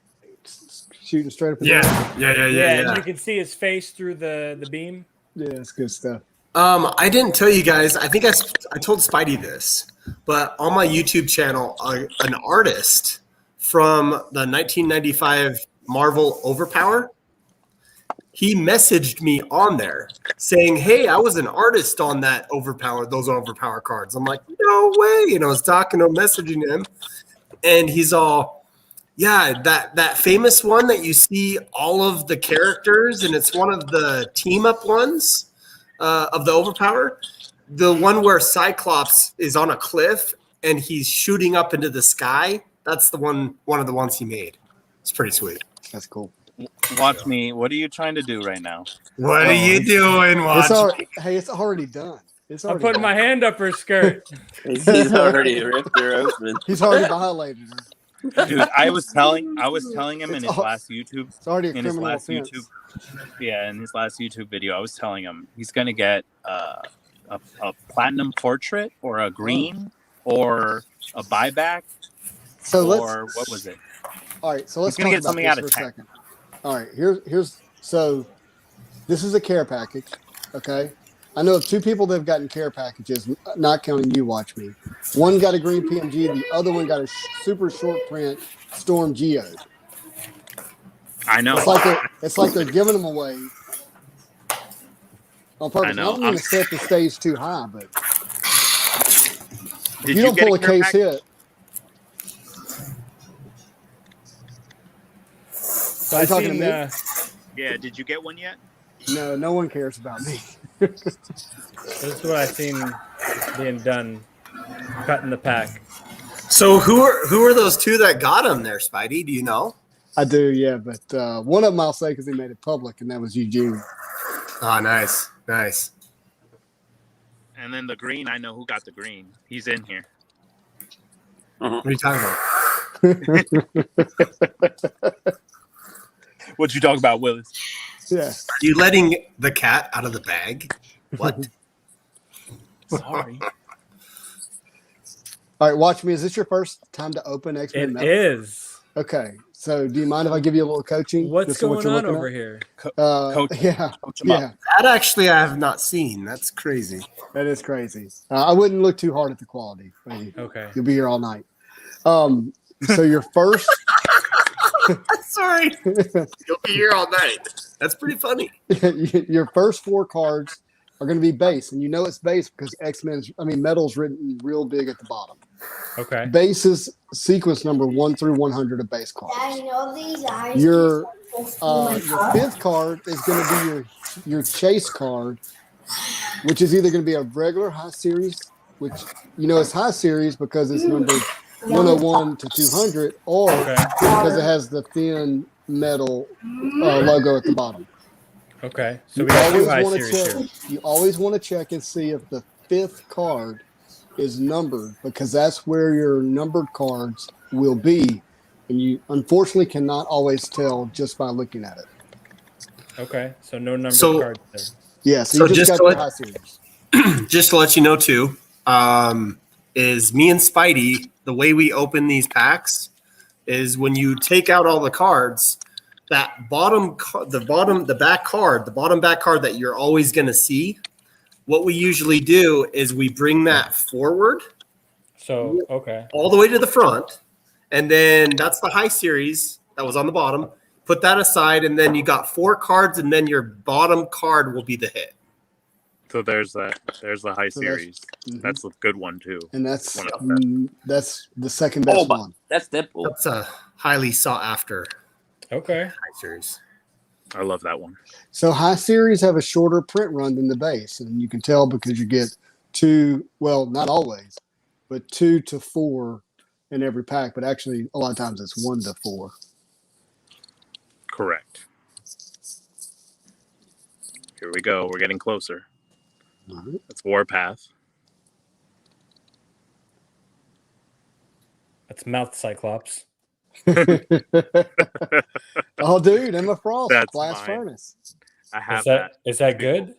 shooting straight up. Yeah. And you can see his face through the beam. Yeah, it's good stuff. I didn't tell you guys. I think I told Spidey this, but on my YouTube channel, an artist from the 1995 Marvel Overpower, he messaged me on there saying, "Hey, I was an artist on those Overpower cards." I'm like, "No way!" And I was talking to him, messaging him, and he's all, "Yeah, that famous one that you see all of the characters, and it's one of the team up ones of the Overpower, the one where Cyclops is on a cliff and he's shooting up into the sky. That's one of the ones he made. It's pretty sweet." That's cool. Watch me. What are you trying to do right now? What are you doing? Hey, it's already done. I'm putting my hand up her skirt. He's already ripped her open. He's already violated her. Dude, I was telling him in his last YouTube. It's already a in his criminal last offense. in his last YouTube video, I was telling him he's gonna get a platinum portrait or a green or a buyback what was it? All right, so let's He's gonna talk get something about out this of for a 10. second. All right, here's so this is a care package, okay? I know of two people that have gotten care packages, not counting you, watch me. One got a green PMG, the other one got a super short print Storm Geode. I know. It's like they're giving them away on purpose. I don't mean to set the stage too high, but if you don't pull a case hit. So Are you talking to me? Yeah, did you get one yet? No one cares about me. This is what I've seen being done, cutting the pack. So who are those two that got him there, Spidey? Do you know? I do, yeah, but one of them I'll say because he made it public, and that was Eugene. Oh, nice, nice. And then the green, I know who got the green. He's in here. What are you talking about? What you talking about, Willis? Yeah. Are you letting the cat out of the bag? What? Sorry. All right, watch me. Is this your first time to open X-Men It Metal? is. Okay, so do you mind if I give you a little coaching? What's just on what going you're on looking over at? here? Coach, Yeah, coach him up. yeah, That actually I have not seen. That's crazy. that is crazy. I wouldn't look too hard at the quality. Okay. You'll be here all night. So your first, Sorry. You'll be here all night. That's pretty funny. your first 4 cards are going to be base, and you know it's base because Metal's written real big at the bottom. Okay. Base is sequence number 1 through 100 of base cards. Dad, you know these eyes. Your just like your 5th card is going to be your chase card, which is either going to be a regular high series, which it's high series because it's numbered 101 to 200, or because it has the thin metal logo at the bottom. Okay. So we got 2 high wanna series here. You always want to check and see if the 5th card is numbered, because that's where your numbered cards will be, and you unfortunately cannot always tell just by looking at it. Okay. So no numbered So- cards there. Yeah, so So you just just got to the let- high series. Just to let you know too, is me and Spidey, the way we open these packs is when you take out all the cards, that the back card that you're always going to see, what we usually do is we bring that forward So, okay. all the way to the front, and then that's the high series that was on the bottom. Put that aside, and then you got 4 cards, and then your bottom card will be the hit. So there's the high So series. Mhm. That's a good one too. And that's one of them. that's the second best one. That's Deadpool. That's a highly sought after Okay. high series. I love that one. So high series have a shorter print run than the base, and you can tell because you get 2, well, not always, but 2 to 4 in every pack, but actually a lot of times it's 1 to 4. Correct. Here we go. We're getting closer. All right. That's Warpath. That's Mouth Cyclops. Oh, dude, Emma Frost, That's Blast mine. Furnace. I have Is that good?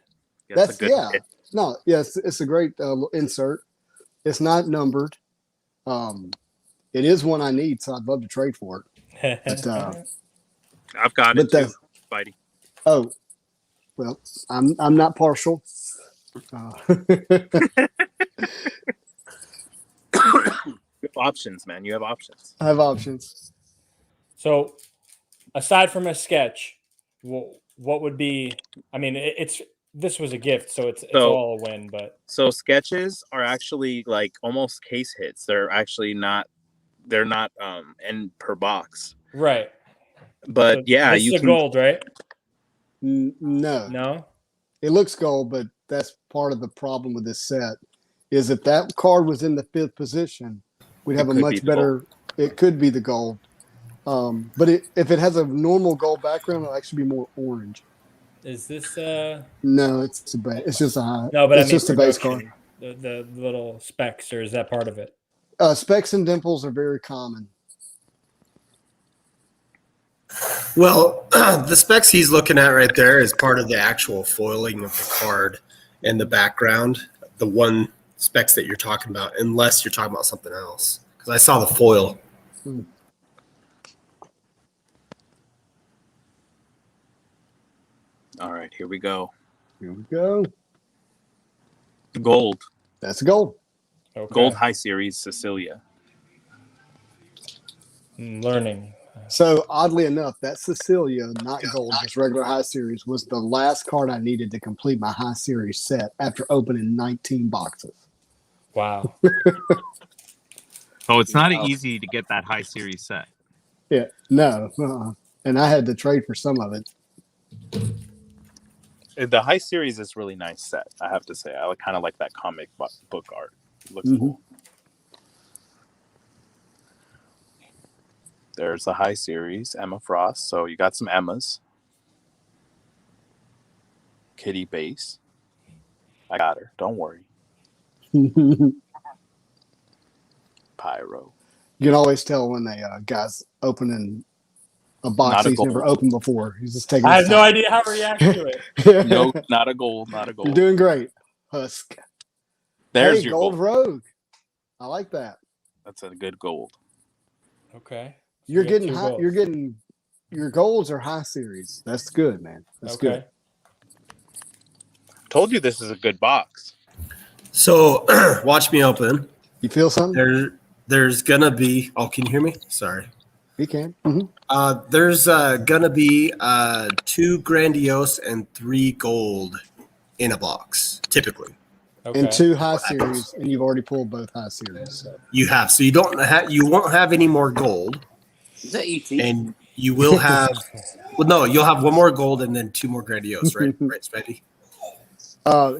That's a good hit. No, yes, it's a great insert. It's not numbered. It is one I need, so I'd love to trade for it. But, I've got but it too, Spidey. oh, well, I'm not partial. You have options, man. You have options. I have options. So, aside from a sketch, what would be? I mean, this was a gift, so it's all a win. But So sketches are actually like almost case hits. They're actually not. They're not in per box. right. But So yeah, this you is can. gold, right? No, No. it looks gold, but that's part of the problem with this set. Is if that card was in the 5th position, we'd have a could be much the better. It could be the gold, but if it has a normal gold background, it'll actually be more orange. Is this No, it's it's just a high. no? But it's I mean, just a base card. production, the little specks, or is that part of it? Specks and dimples are very common. Well, the specs he's looking at right there is part of the actual foiling of the card and the background, the one specs that you're talking about, unless you're talking about something else. Because I saw the foil. All right, here we go. Here we go. Gold. That's gold. Okay. Gold high series Cecilia. Learning. So oddly enough, that Cecilia, not gold, just regular high series, was the last card I needed to complete my high series set after opening 19 boxes. Wow. Oh, it's not easy to get that high series set. Yeah, no, and I had to trade for some of it. The high series is really nice set. I have to say, I kind of like that comic book art. It looks cool. There's a high series, Emma Frost. So you got some Emmas. Kitty Base. I got her. Don't worry. Pyro. You can always tell when a guy's opening a box Not a he's gold. never opened before. He's just taking. I his have no time. idea how to react to it. No, not a gold. Not a gold. You're doing great, Husk. There's Hey, your gold gold. rogue. I like that. That's a good gold. Okay. So You're we got getting two high. golds. You're getting your golds are high series. That's good, man. That's good. Told you this is a good box. So watch me open. You feel something? There's gonna be. Oh, can you hear me? Sorry. You can. There's gonna be 2 grandiose and 3 gold in a box, typically. Okay. And 2 high series, and you've already pulled both high series. So. You have, so you won't have any more gold, Is that ET? and you will have. Well, no, you'll have 1 more gold and then 2 more grandiose, right? Right, Spidey?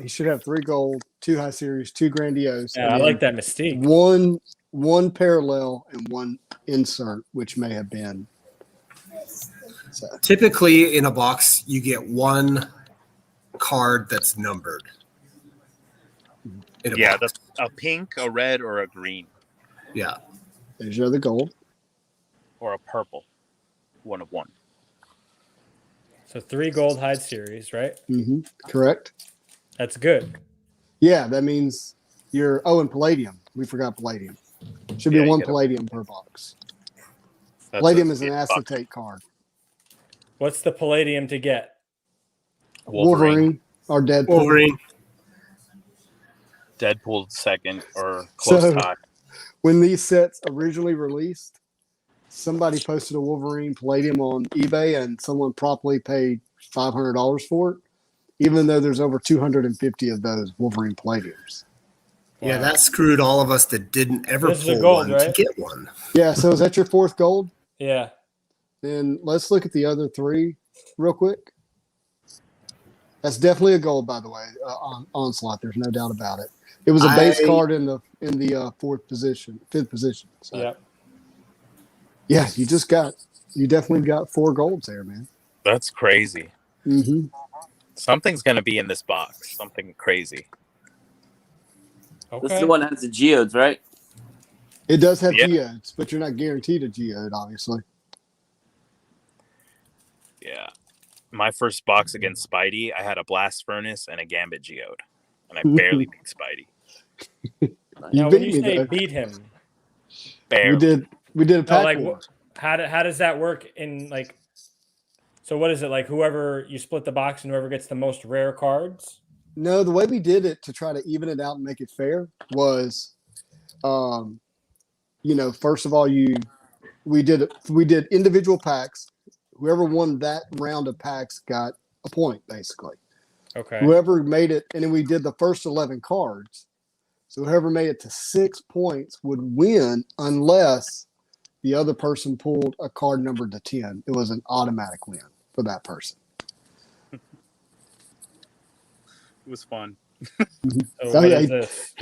He should have 3 gold, 2 high series, 2 grandiose. Yeah, I and like that mystique. One parallel and 1 insert, which may have been. So. Typically, in a box, you get 1 card that's numbered. Yeah, that's a pink, a red, or a green. Yeah. There's your other gold. Or a purple. 1 of 1. So 3 gold hide series, right? Mm-hmm. Correct. That's good. Yeah, that means you're. Oh, and palladium. We forgot palladium. Should be 1 palladium per box. Palladium is an acetate card. What's the palladium to get? Wolverine or Deadpool. Wolverine. Deadpool second or close tie. When these sets originally released, somebody posted a Wolverine Palladium on eBay, and someone promptly paid $500 for it, even though there's over 250 of those Wolverine Palladiums. Yeah, that screwed all of us that didn't ever This is a pull gold, one right? to get one. Yeah, so is that your 4th gold? Yeah. Then let's look at the other 3 real quick. That's definitely a gold, by the way. On Onslaught, there's no doubt about it. It was a base card in the 5th position. So. Yeah. Yeah, you definitely got 4 golds there, man. That's crazy. Mm-hmm. Something's going to be in this box. Something crazy. Okay. This is the one that has the geodes, right? It does have geodes, but you're not guaranteed a geode, obviously. Yeah. My first box against Spidey, I had a Blast Furnace and a Gambit Geode. And I barely beat Spidey. Now, when you say though. beat him, Barely. We did a pack war. How does that work in like? So what is it like? Whoever you split the box and whoever gets the most rare cards. No, the way we did it to try to even it out and make it fair was, first of all, we did individual packs. Whoever won that round of packs got a point, basically. Okay. Whoever made it, and then we did the first 11 cards. So whoever made it to 6 points would win unless the other person pulled a card numbered to 10. It was an automatic win for that person. It was fun. So what is this?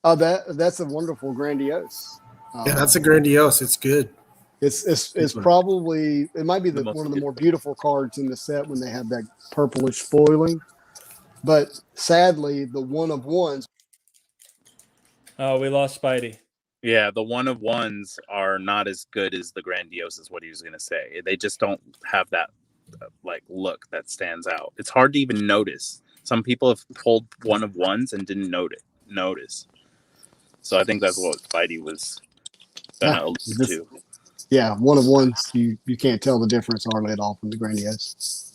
That's a wonderful grandiose. Yeah, that's a grandiose. It's good. It's probably it might be one of the more beautiful cards in the set when they have that purplish foiling. But sadly, the 1 of 1s. Oh, we lost Spidey. Yeah, the 1 of 1s are not as good as the Grandiose is what he was going to say. They just don't have that look that stands out. It's hard to even notice. Some people have pulled 1 of 1s and didn't notice. So I think that's what Spidey was allude to. Yeah, 1 of 1s, you can't tell the difference hardly at all from the grandiose.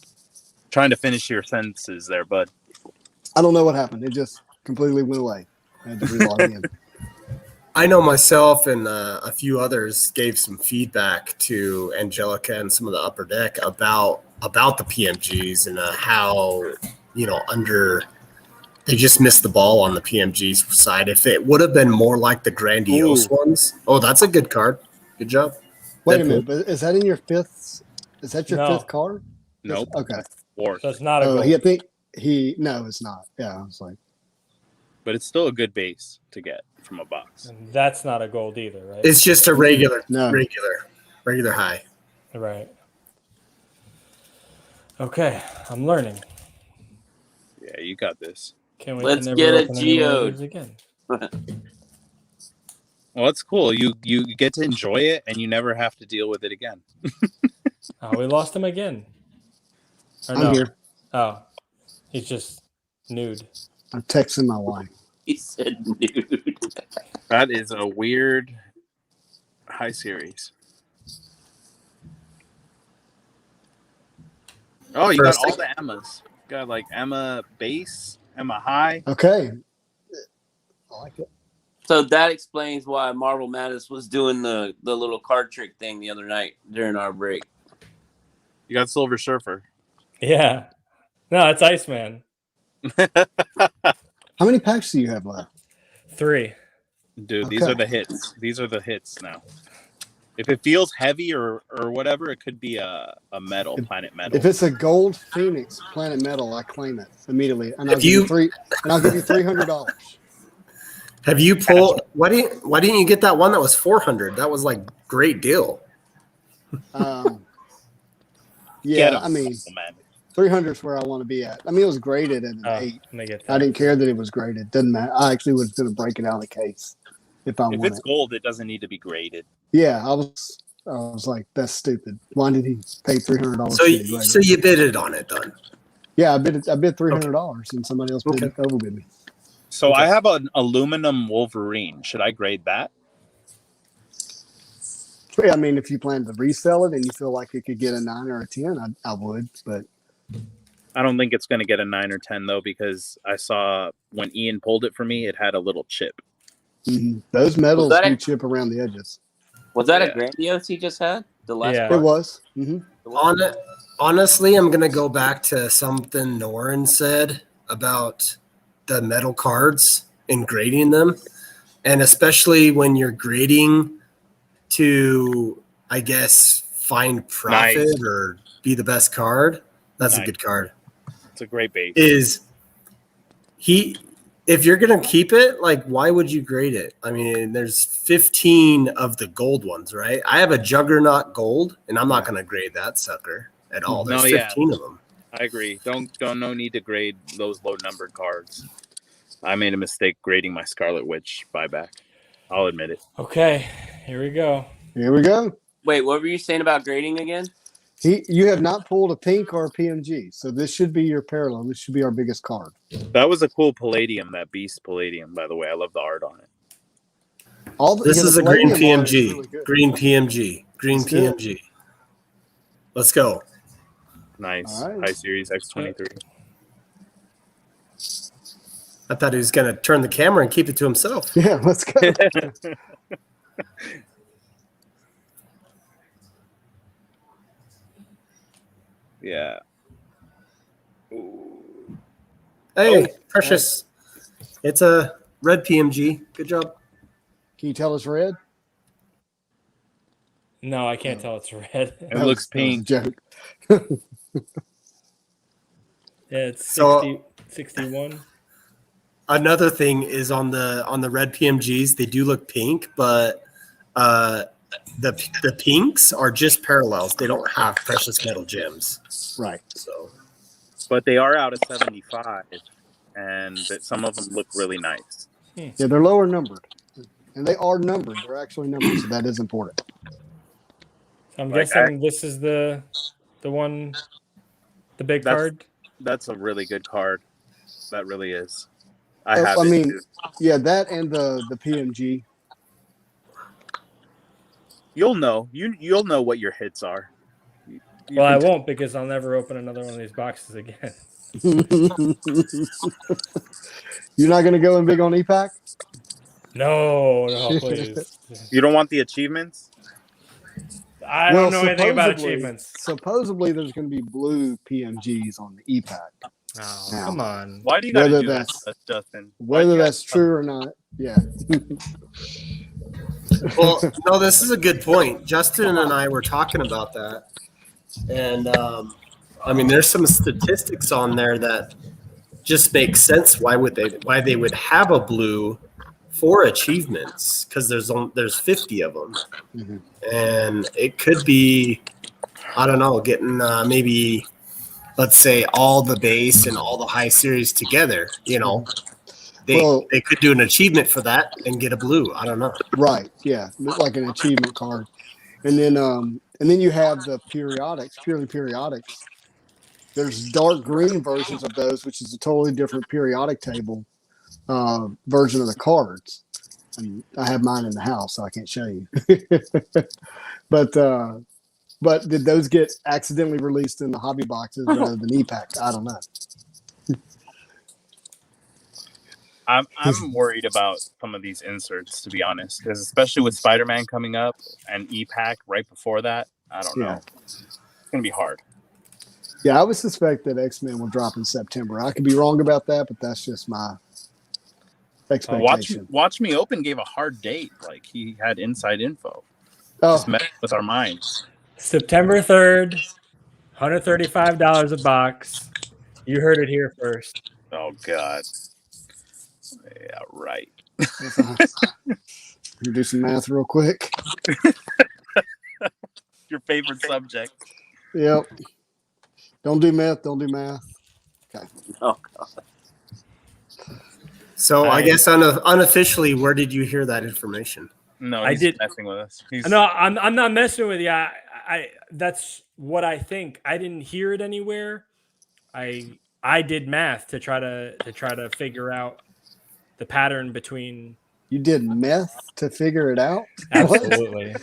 Trying to finish your sentences there, bud. I don't know what happened. It just completely went away. I had to relog in. I know myself and a few others gave some feedback to Angelica and some of the upper deck about the PMGs and how they just missed the ball on the PMG side. If it would have been more like the grandiose ones. Oh, that's a good card. Good job. Wait a minute, but is that in your 5th? Is that your No. 5th card? Nope. Okay. 4th. So it's not a gold. I think No, it's not. Yeah, I was like, But it's still a good base to get from a box. And that's not a gold either, right? It's just a regular high. Right. Okay, I'm learning. Yeah, you got this. Can't wait Let's to never get a open any more of geode. these again. Well, that's cool. You get to enjoy it, and you never have to deal with it again. Oh, we lost him again. Or I'm no. here. Oh, he's just nude. I'm texting my wife. He said nude. That is a weird high series. Oh, you got all the Emmas. You got like Emma base, Emma high. Okay. I like it. So that explains why Marvel Madness was doing the little card trick thing the other night during our break. You got Silver Surfer. Yeah. No, it's Iceman. How many packs do you have left? 3. Dude, these Okay. are the hits. These are the hits now. If it feels heavy or whatever, it could be a metal, planet metal. If it's a gold Phoenix Planet Metal, I claim it immediately, and I'll If give you- I'll give you $300. Have you pulled? Why didn't you get that one that was 400? That was like great deal. Yeah, I mean, man. 300 is where I want to be at. I mean, it was graded at an 8. Let me get I that. didn't care that it was graded. Doesn't matter. I actually was going to break it out of the case if I If wanted. it's gold, it doesn't need to be graded. Yeah, I was like, that's stupid. Why did he pay $300? So you bid it on it then? Yeah, I bid $300, and somebody else bid it over with me. So I have an aluminum Wolverine. Should I grade that? Yeah, I mean, if you plan to resell it and you feel like it could get a 9 or a 10, I would. But I don't think it's going to get a 9 or 10 though, because I saw when Ian pulled it for me, it had a little chip. those metals Was that do chip around the edges. Was that Yeah. a grandiose he just had? The last Yeah. It part? was. Honestly, I'm gonna go back to something Norin said about the metal cards and grading them, and especially when you're grading to, I guess, find profit Nice. or be the best card. That's a Nice. good card. It's a great base. If you're gonna keep it, like, why would you grade it? I mean, there's 15 of the gold ones, right? I have a Juggernaut gold, and I'm not gonna grade that sucker at all. There's No, yeah. 15 of them. I agree. No need to grade those low numbered cards. I made a mistake grading my Scarlet Witch buyback. I'll admit it. Okay, here we go. Here we go. Wait, what were you saying about grading again? You have not pulled a pink or a PMG, so this should be your parallel. This should be our biggest card. That was a cool Palladium, that Beast Palladium, by the way. I love the art on it. This is a green Palladium art is PMG. really good. Green PMG. Green Let's do it. PMG. Let's go. Nice. All right. High Series X23. I thought he was gonna turn the camera and keep it to himself. Yeah, let's go. Yeah. Hey, Precious. It's a red PMG. Good job. Can you tell us red? No, I can't tell it's red. It That looks was a pink. joke. Yeah, it's So- 61. Another thing is on the red PMGs, they do look pink, but the pinks are just parallels. They don't have precious metal gems. Right. So But they are out of 75, and some of them look really nice. Yeah, they're lower numbered. And they are numbered. They're actually numbered, so that is important. I'm Like, guessing this is the one, the big That's- card. That's a really good card. That really is. I have I it, mean, too. yeah, that and the PMG. You'll know. You'll know what your hits are. You Well, I can- won't because I'll never open another one of these boxes again. You're not going to go in big on EPAC? No, please. You don't want the achievements? I don't know anything about supposedly- achievements. Supposedly, there's going to be blue PMGs on the EPAC. Oh, Now, come on. Why do you gotta Whether do that, that's- Justin? Whether that's true or not, yeah. well, no, this is a good point. Justin and I were talking about that, and I mean, there's some statistics on there that just makes sense. Why they would have a blue for achievements? Because there's 50 of them, and it could be, I don't know, getting maybe, let's say, all the base and all the high series together. You know, they could do an achievement for that and get a blue. I don't know. Right. Yeah. Like an achievement card. And then you have the periodics, purely periodics. There's dark green versions of those, which is a totally different periodic table version of the cards. And I have mine in the house, so I can't show you. But did those get accidentally released in the hobby boxes rather than e-pack? I don't know. I'm worried about some of these inserts, to be honest, because especially with Spider-Man coming up and e-pack right before that, I don't know. It's gonna be hard. Yeah, I would suspect that X-Men will drop in September. I could be wrong about that, but that's just my expectation. Watch Me Open gave a hard date. Like, he had inside info. Oh, Just messed with our minds. September 3rd, $135 a box. You heard it here first. Oh, God. Yeah, right. do some math real quick. Your favorite subject. Yep. Don't do math. Don't do math. Okay. Oh, God. So I guess unofficially, where did you hear that information? No, he's messing with us. No, I'm not messing with you. I that's what I think. I didn't hear it anywhere. I did math to try to figure out the pattern between. You did meth to figure it out? Absolutely.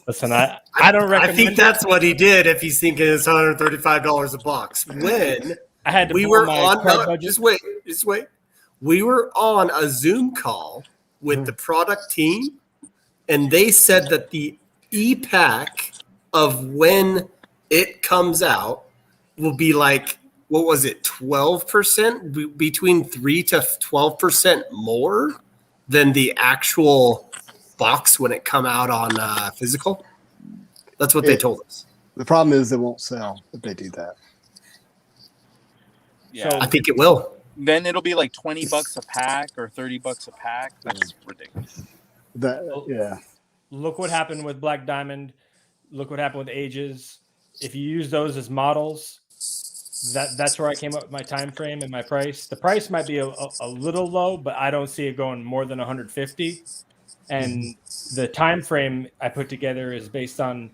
Listen, I don't recommend. I think that's what he did. If he's thinking it's $135 a box, when I had to we were on, just wait. We were on a Zoom call with the product team, and they said that the e-pack of when it comes out will be like, what was it, 12%, between 3 to 12% more than the actual box when it come out on physical. That's what they told us. The problem is it won't sell if they do that. Yeah, So, I think it will. Then it'll be like $20 a pack or $30 a pack. That's ridiculous. Look what happened with Black Diamond. Look what happened with Ages. If you use those as models, that's where I came up with my time frame and my price. The price might be a little low, but I don't see it going more than 150. And the time frame I put together is based on.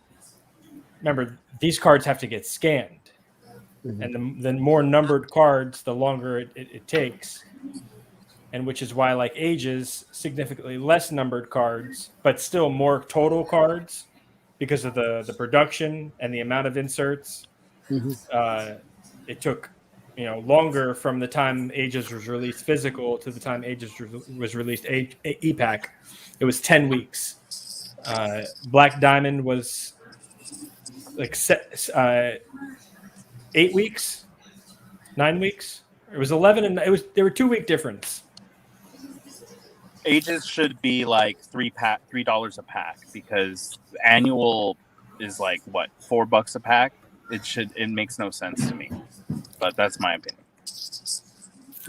Remember, these cards have to get scanned. And the more numbered cards, the longer it takes. And which is why, like Ages, significantly less numbered cards, but still more total cards because of the production and the amount of inserts. It took longer from the time Ages was released physical to the time Ages was released e-pack. It was 10 weeks. Black Diamond was like 8 weeks, 9 weeks. It was 11, and there were 2 week difference. Ages should be like $3 a pack, because annual is like what, $4 a pack. It makes no sense to me, but that's my opinion.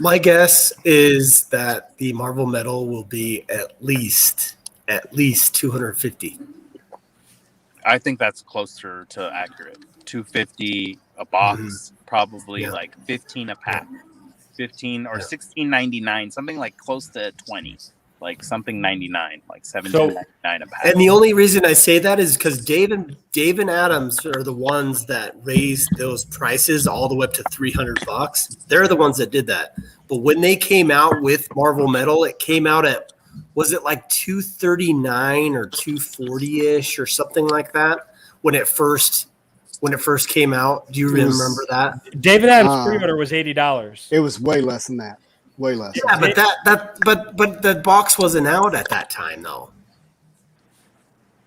My guess is that the Marvel Metal will be at least 250. I think that's closer to accurate. 250 a box, probably like 15 a pack, 15 or 16.99, something like close to 20, like something 99, like 17.99 a pack. And the only reason I say that is because Dave and Adams are the ones that raised those prices all the way up to $300. They're the ones that did that. But when they came out with Marvel Metal, it came out at, was it like $239 or $240-ish or something like that when it first came out? Do you remember that? David Adams' pre-order was $80. It was way less than that. Way less. Yeah, but the box wasn't out at that time though.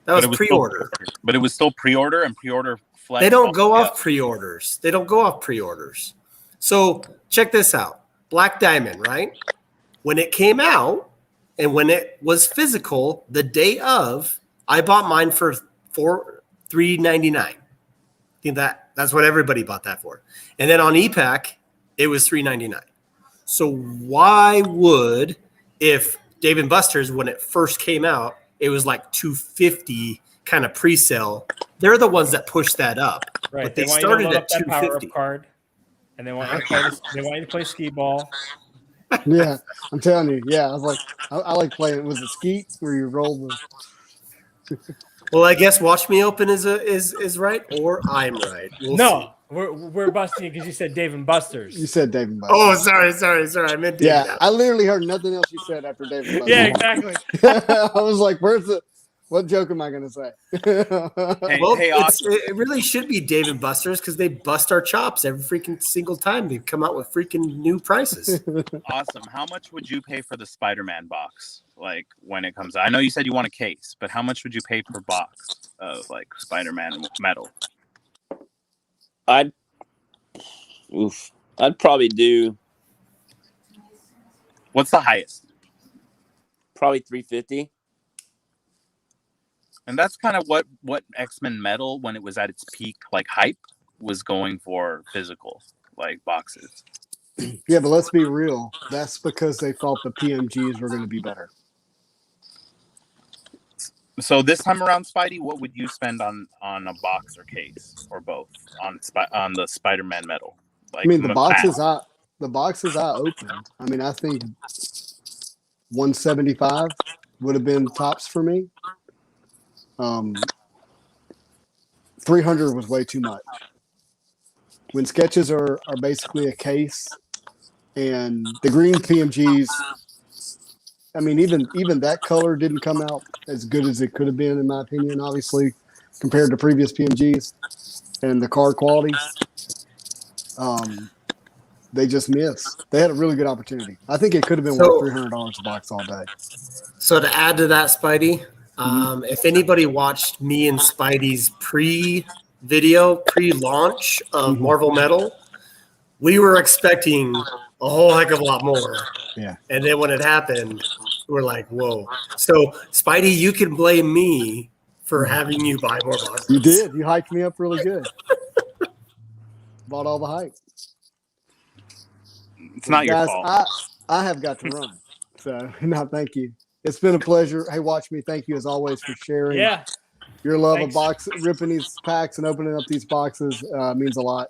That was pre-order. But it was still pre-order, and pre-order flex. They don't go off pre-orders. They don't go off pre-orders. So check this out. Black Diamond, right? When it came out and when it was physical, the day of, I bought mine for $3.99. I think that's what everybody bought that for. And then on e-pack, it was $3.99. So why would, if Dave & Buster's, when it first came out, it was like $250 kind of pre-sale. They're the ones that pushed that up. Right. But They they want you to started load at up that power up $250. card, and they want you to play this, they want you to play skee ball. Yeah, I'm telling you. Yeah, I was like, I like playing. Was it Skeet where you roll the? Well, I guess Watch Me Open is right, or I'm right. We'll see. We're busting you because you said Dave and Buster's. You said Dave and Buster's. Oh, sorry. I meant Dave. Yeah, I literally heard nothing else you said after Dave and Buster's. Yeah, exactly. I was like, "Where's the? What joke am I going to say?" Well, it really should be Dave & Buster's because they bust our chops every freaking single time they come out with freaking new prices. Awesome. How much would you pay for the Spider-Man box? Like when it comes out? I know you said you want a case, but how much would you pay per box of like Spider-Man metal? I'd probably do What's the highest? probably 350. And that's kind of what X-Men Metal, when it was at its peak, like hype, was going for physical, like boxes. Yeah, but let's be real. That's because they thought the PMGs were going to be better. So this time around, Spidey, what would you spend on a box or case or both on the Spider-Man Metal? Like, I mean, the boxes I opened. I mean, I think 175 would have been tops for me. 300 was way too much. When sketches are basically a case, and the green PMGs, I mean, even that color didn't come out as good as it could have been, in my opinion, obviously, compared to previous PMGs and the card qualities. They just missed. They had a really good opportunity. I think it could have been worth $300 a box all day. So to add to that, Spidey, if anybody watched me and Spidey's pre-launch of Marvel Metal, we were expecting a whole heck of a lot more. Yeah. And then when it happened, we're like, whoa. So, Spidey, you can blame me for having you buy more boxes. You did. You hyped me up really good. Bought all the hype. It's not Guys, your fault. I have got to run. So, no, thank you. It's been a pleasure. Hey, Watch Me, thank you as always for sharing your love of ripping these packs and opening up these boxes. Means a lot.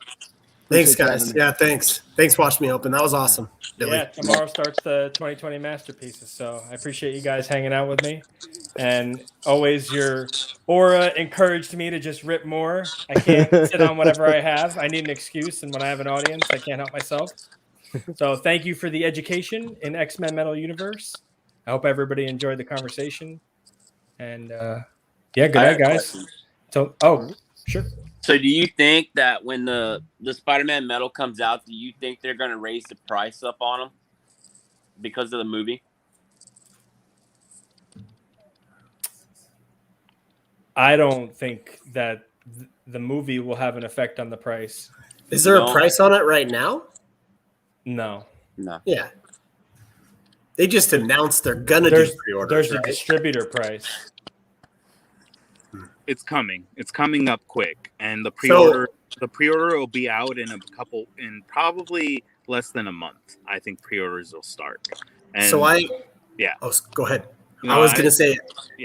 Thanks, guys. Yeah, thanks. Thanks, Watch Me Open. That was awesome. Billy. Yeah, tomorrow starts the 2020 Masterpieces, so I appreciate you guys hanging out with me. And always your aura encouraged me to just rip more. I can't sit on whatever I have. I need an excuse, and when I have an audience, I can't help myself. So thank you for the education in X-Men Metal Universe. I hope everybody enjoyed the conversation. And good night, guys. So, sure. So do you think that when the Spider-Man Metal comes out, do you think they're going to raise the price up on them because of the movie? I don't think that the movie will have an effect on the price. Is there a price on it right now? No. Yeah. They just announced they're going to do pre-orders. There's a distributor price. It's coming. It's coming up quick, and the pre-order will be out in probably less than a month. I think pre-orders will start. And go ahead. I was gonna say,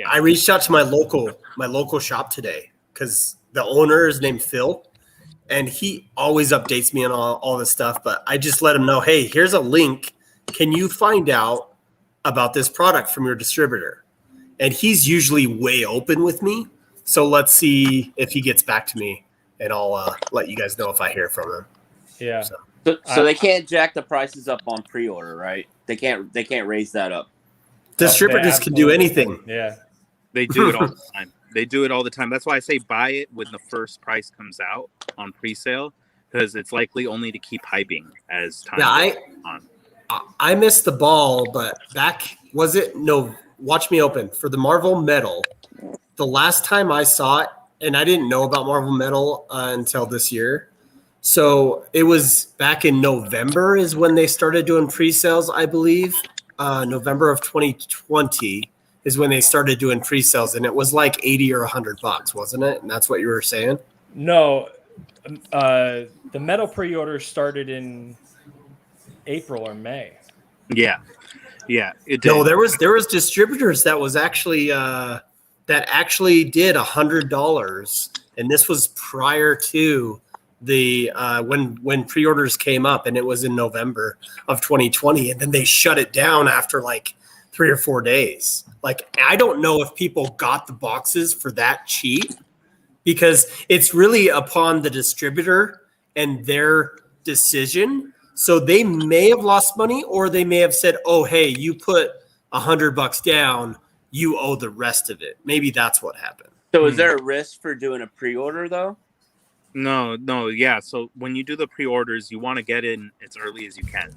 I reached out to my local shop today because the owner is named Phil, and he always updates me on all this stuff. But I just let him know, hey, here's a link. Can you find out about this product from your distributor? And he's usually way open with me. So let's see if he gets back to me, and I'll let you guys know if I hear from him. Yeah. So they can't jack the prices up on pre-order, right? They can't raise that up. Distributors can do anything. Yeah. They do it all the time. They do it all the time. That's why I say buy it when the first price comes out on pre-sale, because it's likely only to keep hyping as time goes on. I missed the ball, but Watch Me Open for the Marvel Metal. The last time I saw it, and I didn't know about Marvel Metal until this year. So it was back in November is when they started doing pre-sales, I believe. November of 2020 is when they started doing pre-sales, and it was like $80 or $100, wasn't it? And that's what you were saying? No, the metal pre-order started in April or May. Yeah, it did. No, there was distributors that was actually that actually did $100, and this was prior to the when pre-orders came up, and it was in November of 2020, and then they shut it down after like 3 or 4 days. Like, I don't know if people got the boxes for that cheap, because it's really upon the distributor and their decision. So they may have lost money, or they may have said, "Oh, hey, you put $100 down, you owe the rest of it." Maybe that's what happened. So is there a risk for doing a pre-order though? No, yeah. So when you do the pre-orders, you want to get in as early as you can.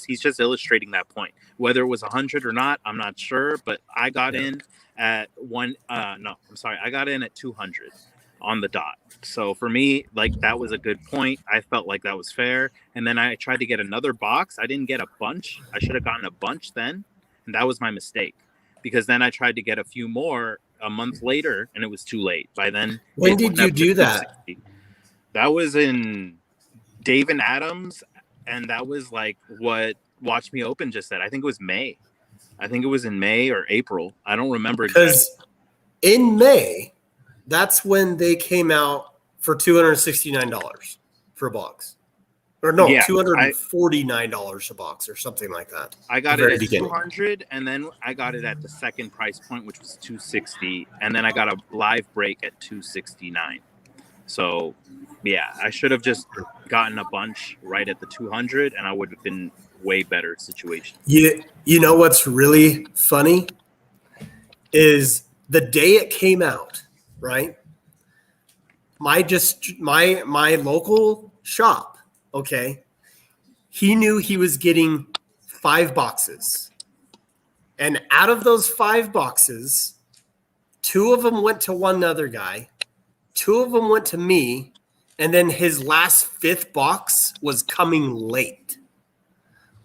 He's just illustrating that point. Whether it was 100 or not, I'm not sure, but I got in at I got in at 200 on the dot. So for me, like, that was a good point. I felt like that was fair. And then I tried to get another box. I didn't get a bunch. I should have gotten a bunch then, and that was my mistake, because then I tried to get a few more a month later, and it was too late. By then, When did you do that? That was in Dave and Adams, and that was like what Watch Me Open just said. I think it was May. I think it was in May or April. I don't remember exactly. Because in May, that's when they came out for $269 for a box. Or no, Yeah, $249 a box or something like that. I got it at 200, and then I got it at the second price point, which was 260, and then I got a live break at 269. So, yeah, I should have just gotten a bunch right at the 200, and I would have been way better situation. You know what's really funny is the day it came out, right? My local shop, okay, he knew he was getting 5 boxes. And out of those 5 boxes, 2 of them went to one other guy, 2 of them went to me, and then his last 5th box was coming late.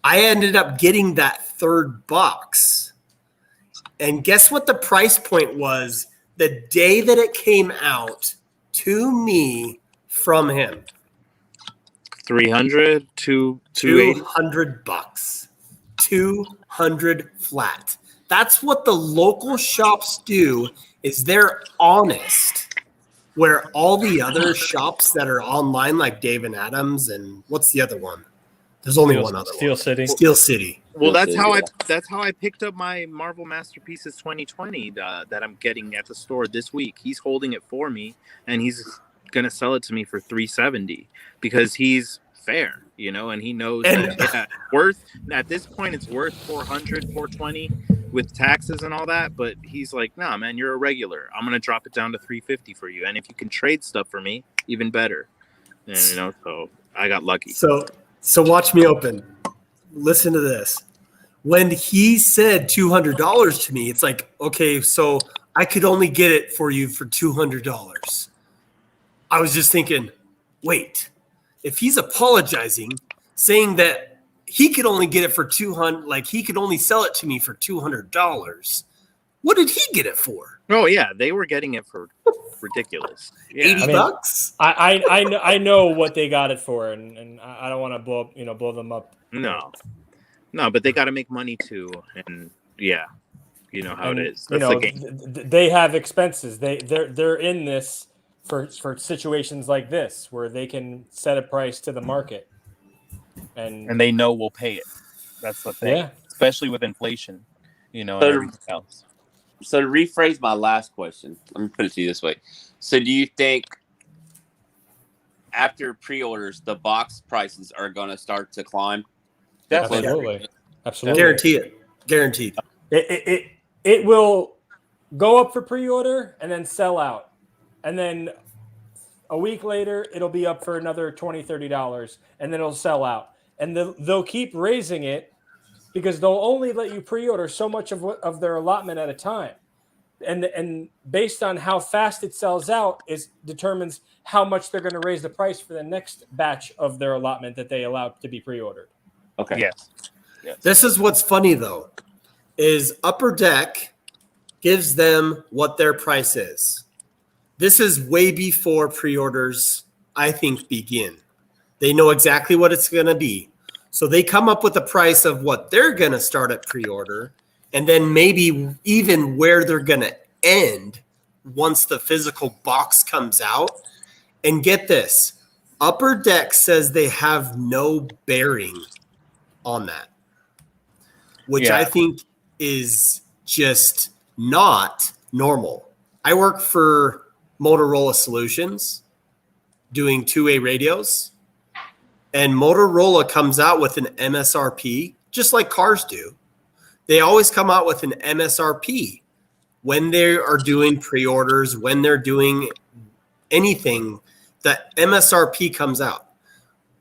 I ended up getting that 3rd box. And guess what the price point was the day that it came out to me from him? 300 to 280. $200. 200 flat. That's what the local shops do, is they're honest. Where all the other shops that are online, like Dave and Adams, and what's the other one? There's only one other Steel one. City. Steel City. Well, that's how I picked up my Marvel Masterpieces 2020 that I'm getting at the store this week. He's holding it for me, and he's gonna sell it to me for $370 because he's fair, and he knows that worth at this point it's worth $400, $420 with taxes and all that. But he's like, "Nah, man, you're a regular. I'm gonna drop it down to $350 for you, and if you can trade stuff for me, even better." And so I got lucky. So watch me open. Listen to this. When he said $200 to me, it's like, okay, so I could only get it for you for $200. I was just thinking, wait, if he's apologizing, saying that he could only get it for $200, like he could only sell it to me for $200, what did he get it for? Oh yeah, they were getting it for ridiculous. Yeah. $80. I know what they got it for, and I don't want to blow them up. No, but they got to make money too, and yeah, you know how it is. That's the game. They have expenses. They're in this for situations like this where they can set a price to the market, and they know we'll pay it. That's the thing, especially with inflation, and everything else. So to rephrase my last question, let me put it to you this way. So do you think after pre-orders, the box prices are going to start to climb? Absolutely. Guarantee it. Guaranteed. It will go up for pre-order and then sell out. And then a week later, it'll be up for another $20, $30, and then it'll sell out. And they'll keep raising it because they'll only let you pre-order so much of their allotment at a time. And based on how fast it sells out determines how much they're going to raise the price for the next batch of their allotment that they allow to be pre-ordered. Okay. Yes. This is what's funny, though, is Upper Deck gives them what their price is. This is way before pre-orders, I think, begin. They know exactly what it's going to be. So they come up with a price of what they're going to start at pre-order, and then maybe even where they're going to end once the physical box comes out. And get this, Upper Deck says they have no bearing on that, which I think is just not normal. I work for Motorola Solutions doing two-way radios, and Motorola comes out with an MSRP, just like cars do. They always come out with an MSRP when they are doing pre-orders, when they're doing anything, that MSRP comes out.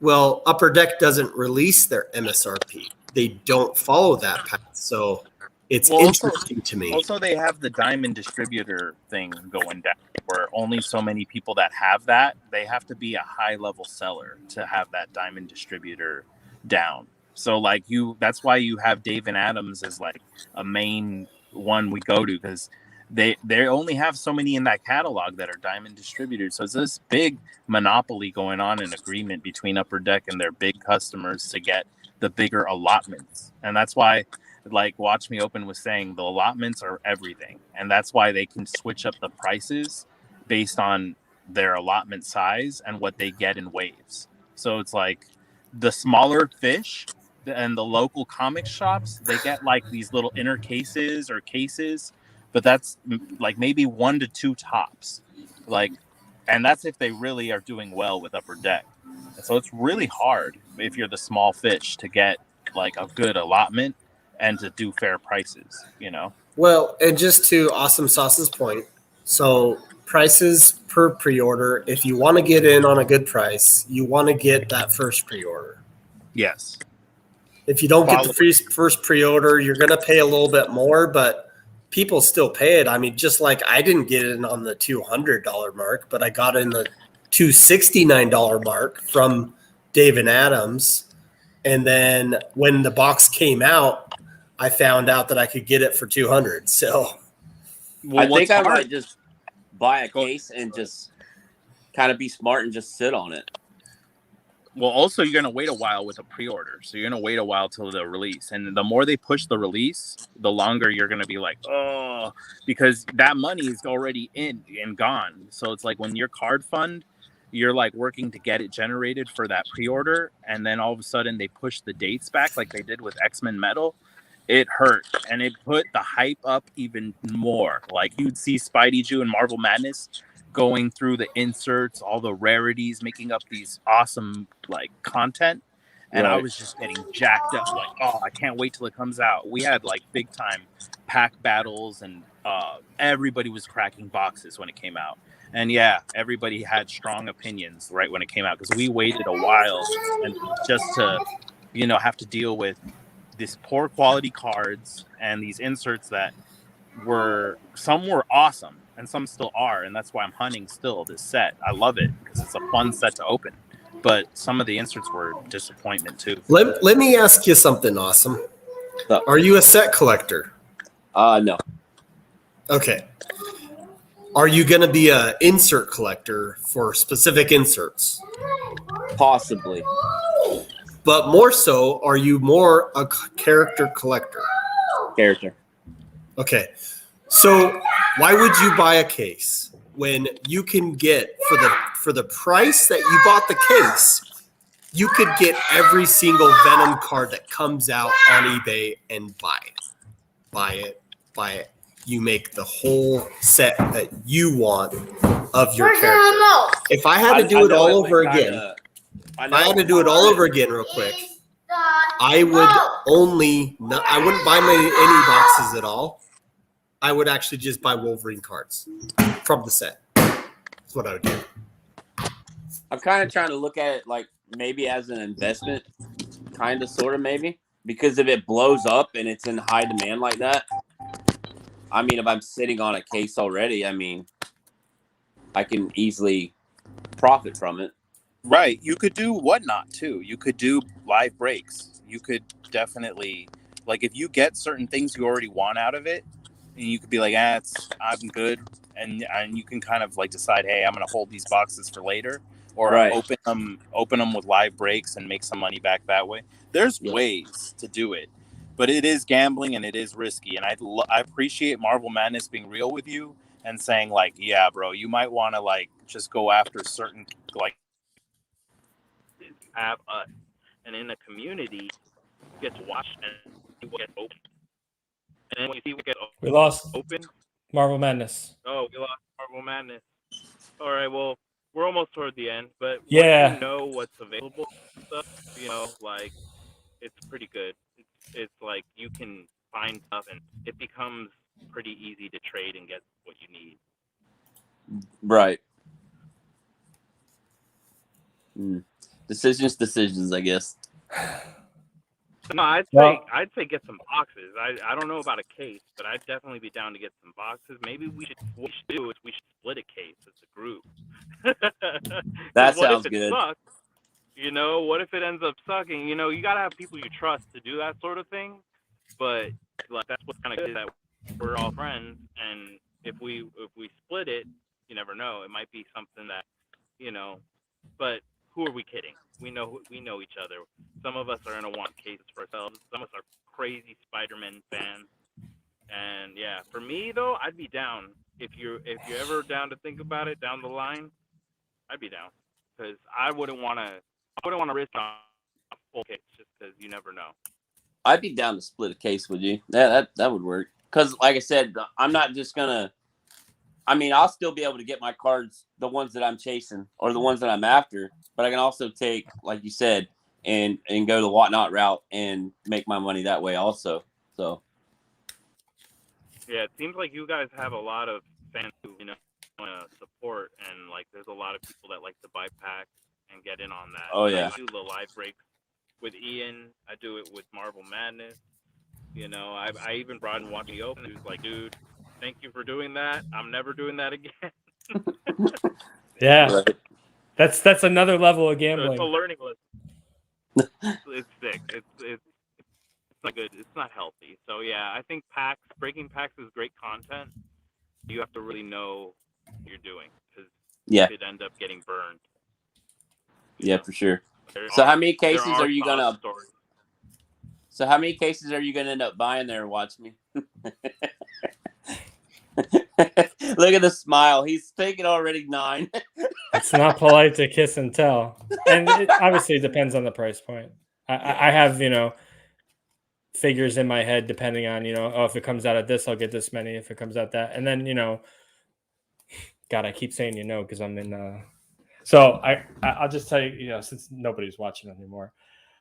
Well, Upper Deck doesn't release their MSRP. They don't follow that path. So it's interesting to me. Also, they have the diamond distributor thing going down where only so many people that have that, they have to be a high level seller to have that diamond distributor down. So like that's why you have Dave and Adams as like a main one we go to, because they only have so many in that catalog that are diamond distributors. So it's this big monopoly going on, an agreement between Upper Deck and their big customers to get the bigger allotments. And that's why, like Watch Me Open was saying, the allotments are everything. And that's why they can switch up the prices based on their allotment size and what they get in waves. So it's like the smaller fish and the local comic shops, they get like these little inner cases or cases, but that's like maybe 1 to 2 tops. Like, and that's if they really are doing well with Upper Deck. So it's really hard if you're the small fish to get like a good allotment and to do fair prices, you know? Well, and just to Awesome Sauce's point, so prices per pre-order, if you want to get in on a good price, you want to get that first pre-order. Yes. If you don't get the first pre-order, you're going to pay a little bit more, but people still pay it. I mean, just like I didn't get in on the $200 mark, but I got in the $269 mark from Dave and Adams. And then when the box came out, I found out that I could get it for $200. So I think I might just buy a case and just kind of be smart and just sit on it. Well, also, you're going to wait a while with a pre-order. So you're going to wait a while till the release. And the more they push the release, the longer you're going to be like, oh, because that money is already in and gone. So it's like when your card fund, you're like working to get it generated for that pre-order. And then all of a sudden they push the dates back like they did with X-Men Metal. It hurt. And it put the hype up even more. Like you'd see Spidey Jew and Marvel Madness going through the inserts, all the rarities, making up these awesome like content, and right. I was just getting jacked up like, oh, I can't wait till it comes out. We had like big time pack battles, and everybody was cracking boxes when it came out. And yeah, everybody had strong opinions right when it came out, because we waited a while and just to have to deal with this poor quality cards and these inserts that some were awesome and some still are, and that's why I'm hunting still this set. I love it because it's a fun set to open, but some of the inserts were disappointment too. Let me ask you something, Awesome. Are you a set collector? No. Okay. Are you going to be an insert collector for specific inserts? Possibly. But more so, are you more a character collector? Character. Okay. So why would you buy a case when you can get for the price that you bought the case, you could get every single Venom card that comes out on eBay and buy it. You make the whole set that you want of your character. If I had to do it all over again, real quick, I wouldn't buy any boxes at all. I would actually just buy Wolverine cards from the set. That's what I would do. I'm kind of trying to look at it like maybe as an investment, kind of, sort of, maybe. Because if it blows up and it's in high demand like that, I mean, if I'm sitting on a case already, I mean, I can easily profit from it. Right. You could do whatnot, too. You could do live breaks. You could definitely, like, if you get certain things you already want out of it, and you could be like, I'm good. And you can kind of like decide, hey, I'm going to hold these boxes for later. or Right. open them with live breaks and make some money back that way. There's Yep. ways to do it, but it is gambling and it is risky. And I appreciate Marvel Madness being real with you and saying like, yeah, bro, you might want to like just go after certain like have us, and in the community gets watched and people get open. And then when you see what get We lost open, Marvel Madness. oh, we lost Marvel Madness. All right, well, we're almost toward the end, but Yeah. once you know what's available, stuff, you know, like it's pretty good. It's like you can find stuff, and it becomes pretty easy to trade and get what you need. Right. Decisions, I guess. No, I'd say get some boxes. I don't know about a case, but I'd definitely be down to get some boxes. Maybe what we should do is we should split a case as a group. That what sounds if it good. sucks? You know, what if it ends up sucking? You know, you gotta have people you trust to do that sort of thing. But like that's what's kind of good, that we're all friends, and if we split it, you never know. It might be something that, you know. But who are we kidding? We know each other. Some of us are gonna want cases for ourselves. Some of us are crazy Spider-Man fans. And yeah, for me though, I'd be down. If you're ever down to think about it down the line, I'd be down, because I wouldn't want to risk a full case just because you never know. I'd be down to split a case with you. That would work. Because, like I said, I'm not just gonna. I mean, I'll still be able to get my cards, the ones that I'm chasing or the ones that I'm after. But I can also take, like you said, and go the whatnot route and make my money that way also. So. Yeah, it seems like you guys have a lot of fans who support, and like there's a lot of people that like to buy packs and get in on that. Oh yeah. I do the live breaks with Ian. I do it with Marvel Madness. You know, I even brought in Watch Me Open. He was like, dude, thank you for doing that. I'm never doing that again. Yeah. Right. That's another level of So gambling. it's a learning lesson. It's sick. It's not good. It's not healthy. So yeah, I think breaking packs is great content. You have to really know what you're doing, because you could end up getting burned. Yeah, for sure. So how many cases are you gonna? Stories. So how many cases are you gonna end up buying there? Watch me. Look at the smile. He's taking already 9. It's not polite to kiss and tell, and it obviously depends on the price point. I have figures in my head depending on if it comes out at this, I'll get this many. If it comes out that, and then God, I keep saying because I'm in. So I'll just tell you, since nobody's watching anymore,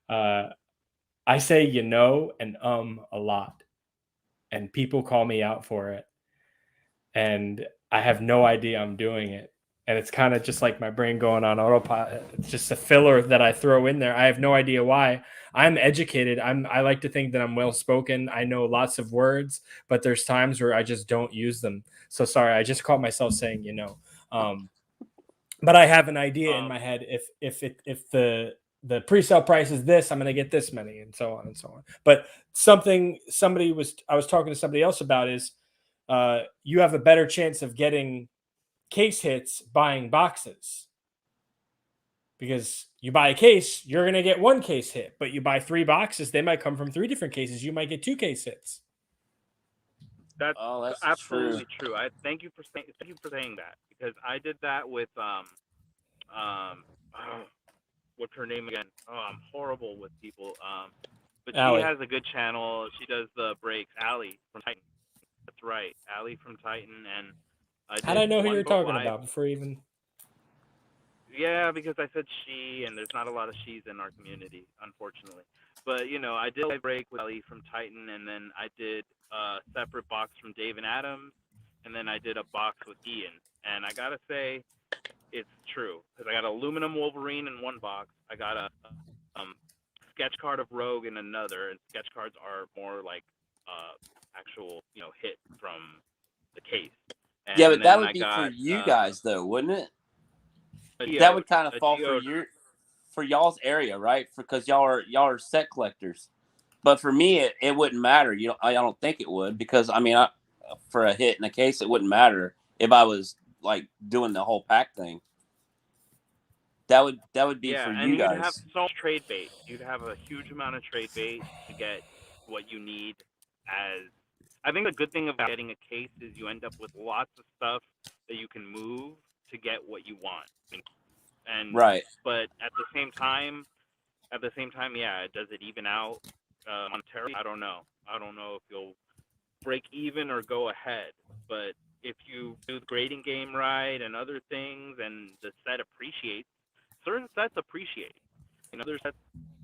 I say and a lot, and people call me out for it, and I have no idea I'm doing it, and it's kind of just like my brain going on autopilot. It's just a filler that I throw in there. I have no idea why. I'm educated. I like to think that I'm well spoken. I know lots of words, but there's times where I just don't use them. So sorry, I just caught myself saying but I have an idea in my head. If the pre-sale price is this, I'm going to get this many, and so on and so on. But I was talking to somebody else about is you have a better chance of getting case hits buying boxes, because you buy a case, you're going to get 1 case hit, but you buy 3 boxes, they might come from 3 different cases. You might get 2 case hits. That's absolutely true. I thank you for saying that, because I did that with what's her name again? Oh, I'm horrible with people. But Allie. She has a good channel. She does the breaks. Allie from Titan. That's right, Allie from Titan. And how did I know who you're talking about before even? Yeah, because I said she, and there's not a lot of she's in our community, unfortunately. But I did a break with Ellie from Titan, and then I did a separate box from Dave and Adams, and then I did a box with Ian. And I gotta say, it's true, because I got aluminum Wolverine in one box. I got a sketch card of Rogue in another, and sketch cards are more like actual hit from the case. And yeah, but that would be for you guys though, wouldn't it? That would kind of fall for y'all's area, right? Because y'all are set collectors. But for me, it wouldn't matter. I don't think it would, because I mean, for a hit in a case, it wouldn't matter if I was like doing the whole pack thing. That would be Yeah, for and you you'd have guys. so much trade bait. You'd have a huge amount of trade bait to get what you need. As I think the good thing about getting a case is you end up with lots of stuff that you can move to get what you want. And Right. but at the same time, yeah, does it even out monetarily? I don't know. I don't know if you'll break even or go ahead. But if you do the grading game right and other things, and the set appreciates, certain sets appreciate, other sets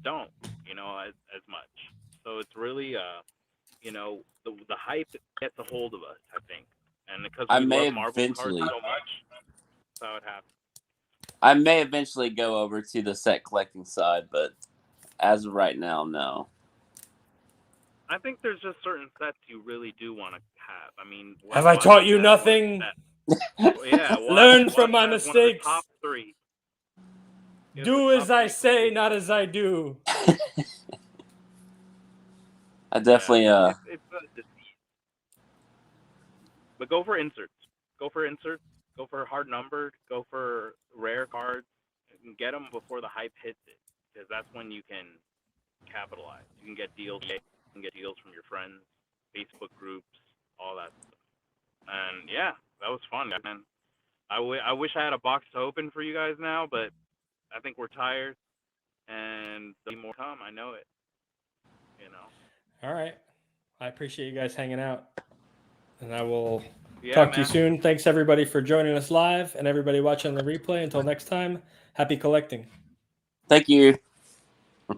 don't, as much. So it's really, the hype gets a hold of us, I think, and because I we may love Marvel cards eventually. so much, that's how it happens. I may eventually go over to the set collecting side, but as of right now, no. I think there's just certain sets you really do want to have. I mean, Have I taught you Watson has one nothing? set. Yeah, Learn from Watson my has one of the mistakes. top 3. Do as I say, not as I do. I definitely It's a disease. But go for inserts. Go for hard numbered. Go for rare cards. And get them before the hype hits it, because that's when you can capitalize. You can get deals. You can get deals from your friends, Facebook groups, all that stuff. And yeah, that was fun, man. I wish I had a box to open for you guys now, but I think we're tired, and there'll be more to come. I know it. All right. I appreciate you guys hanging out. And I will Yeah, talk to you man. soon. Thanks, everybody, for joining us live, and everybody watching the replay. Until next time, happy collecting. thank you.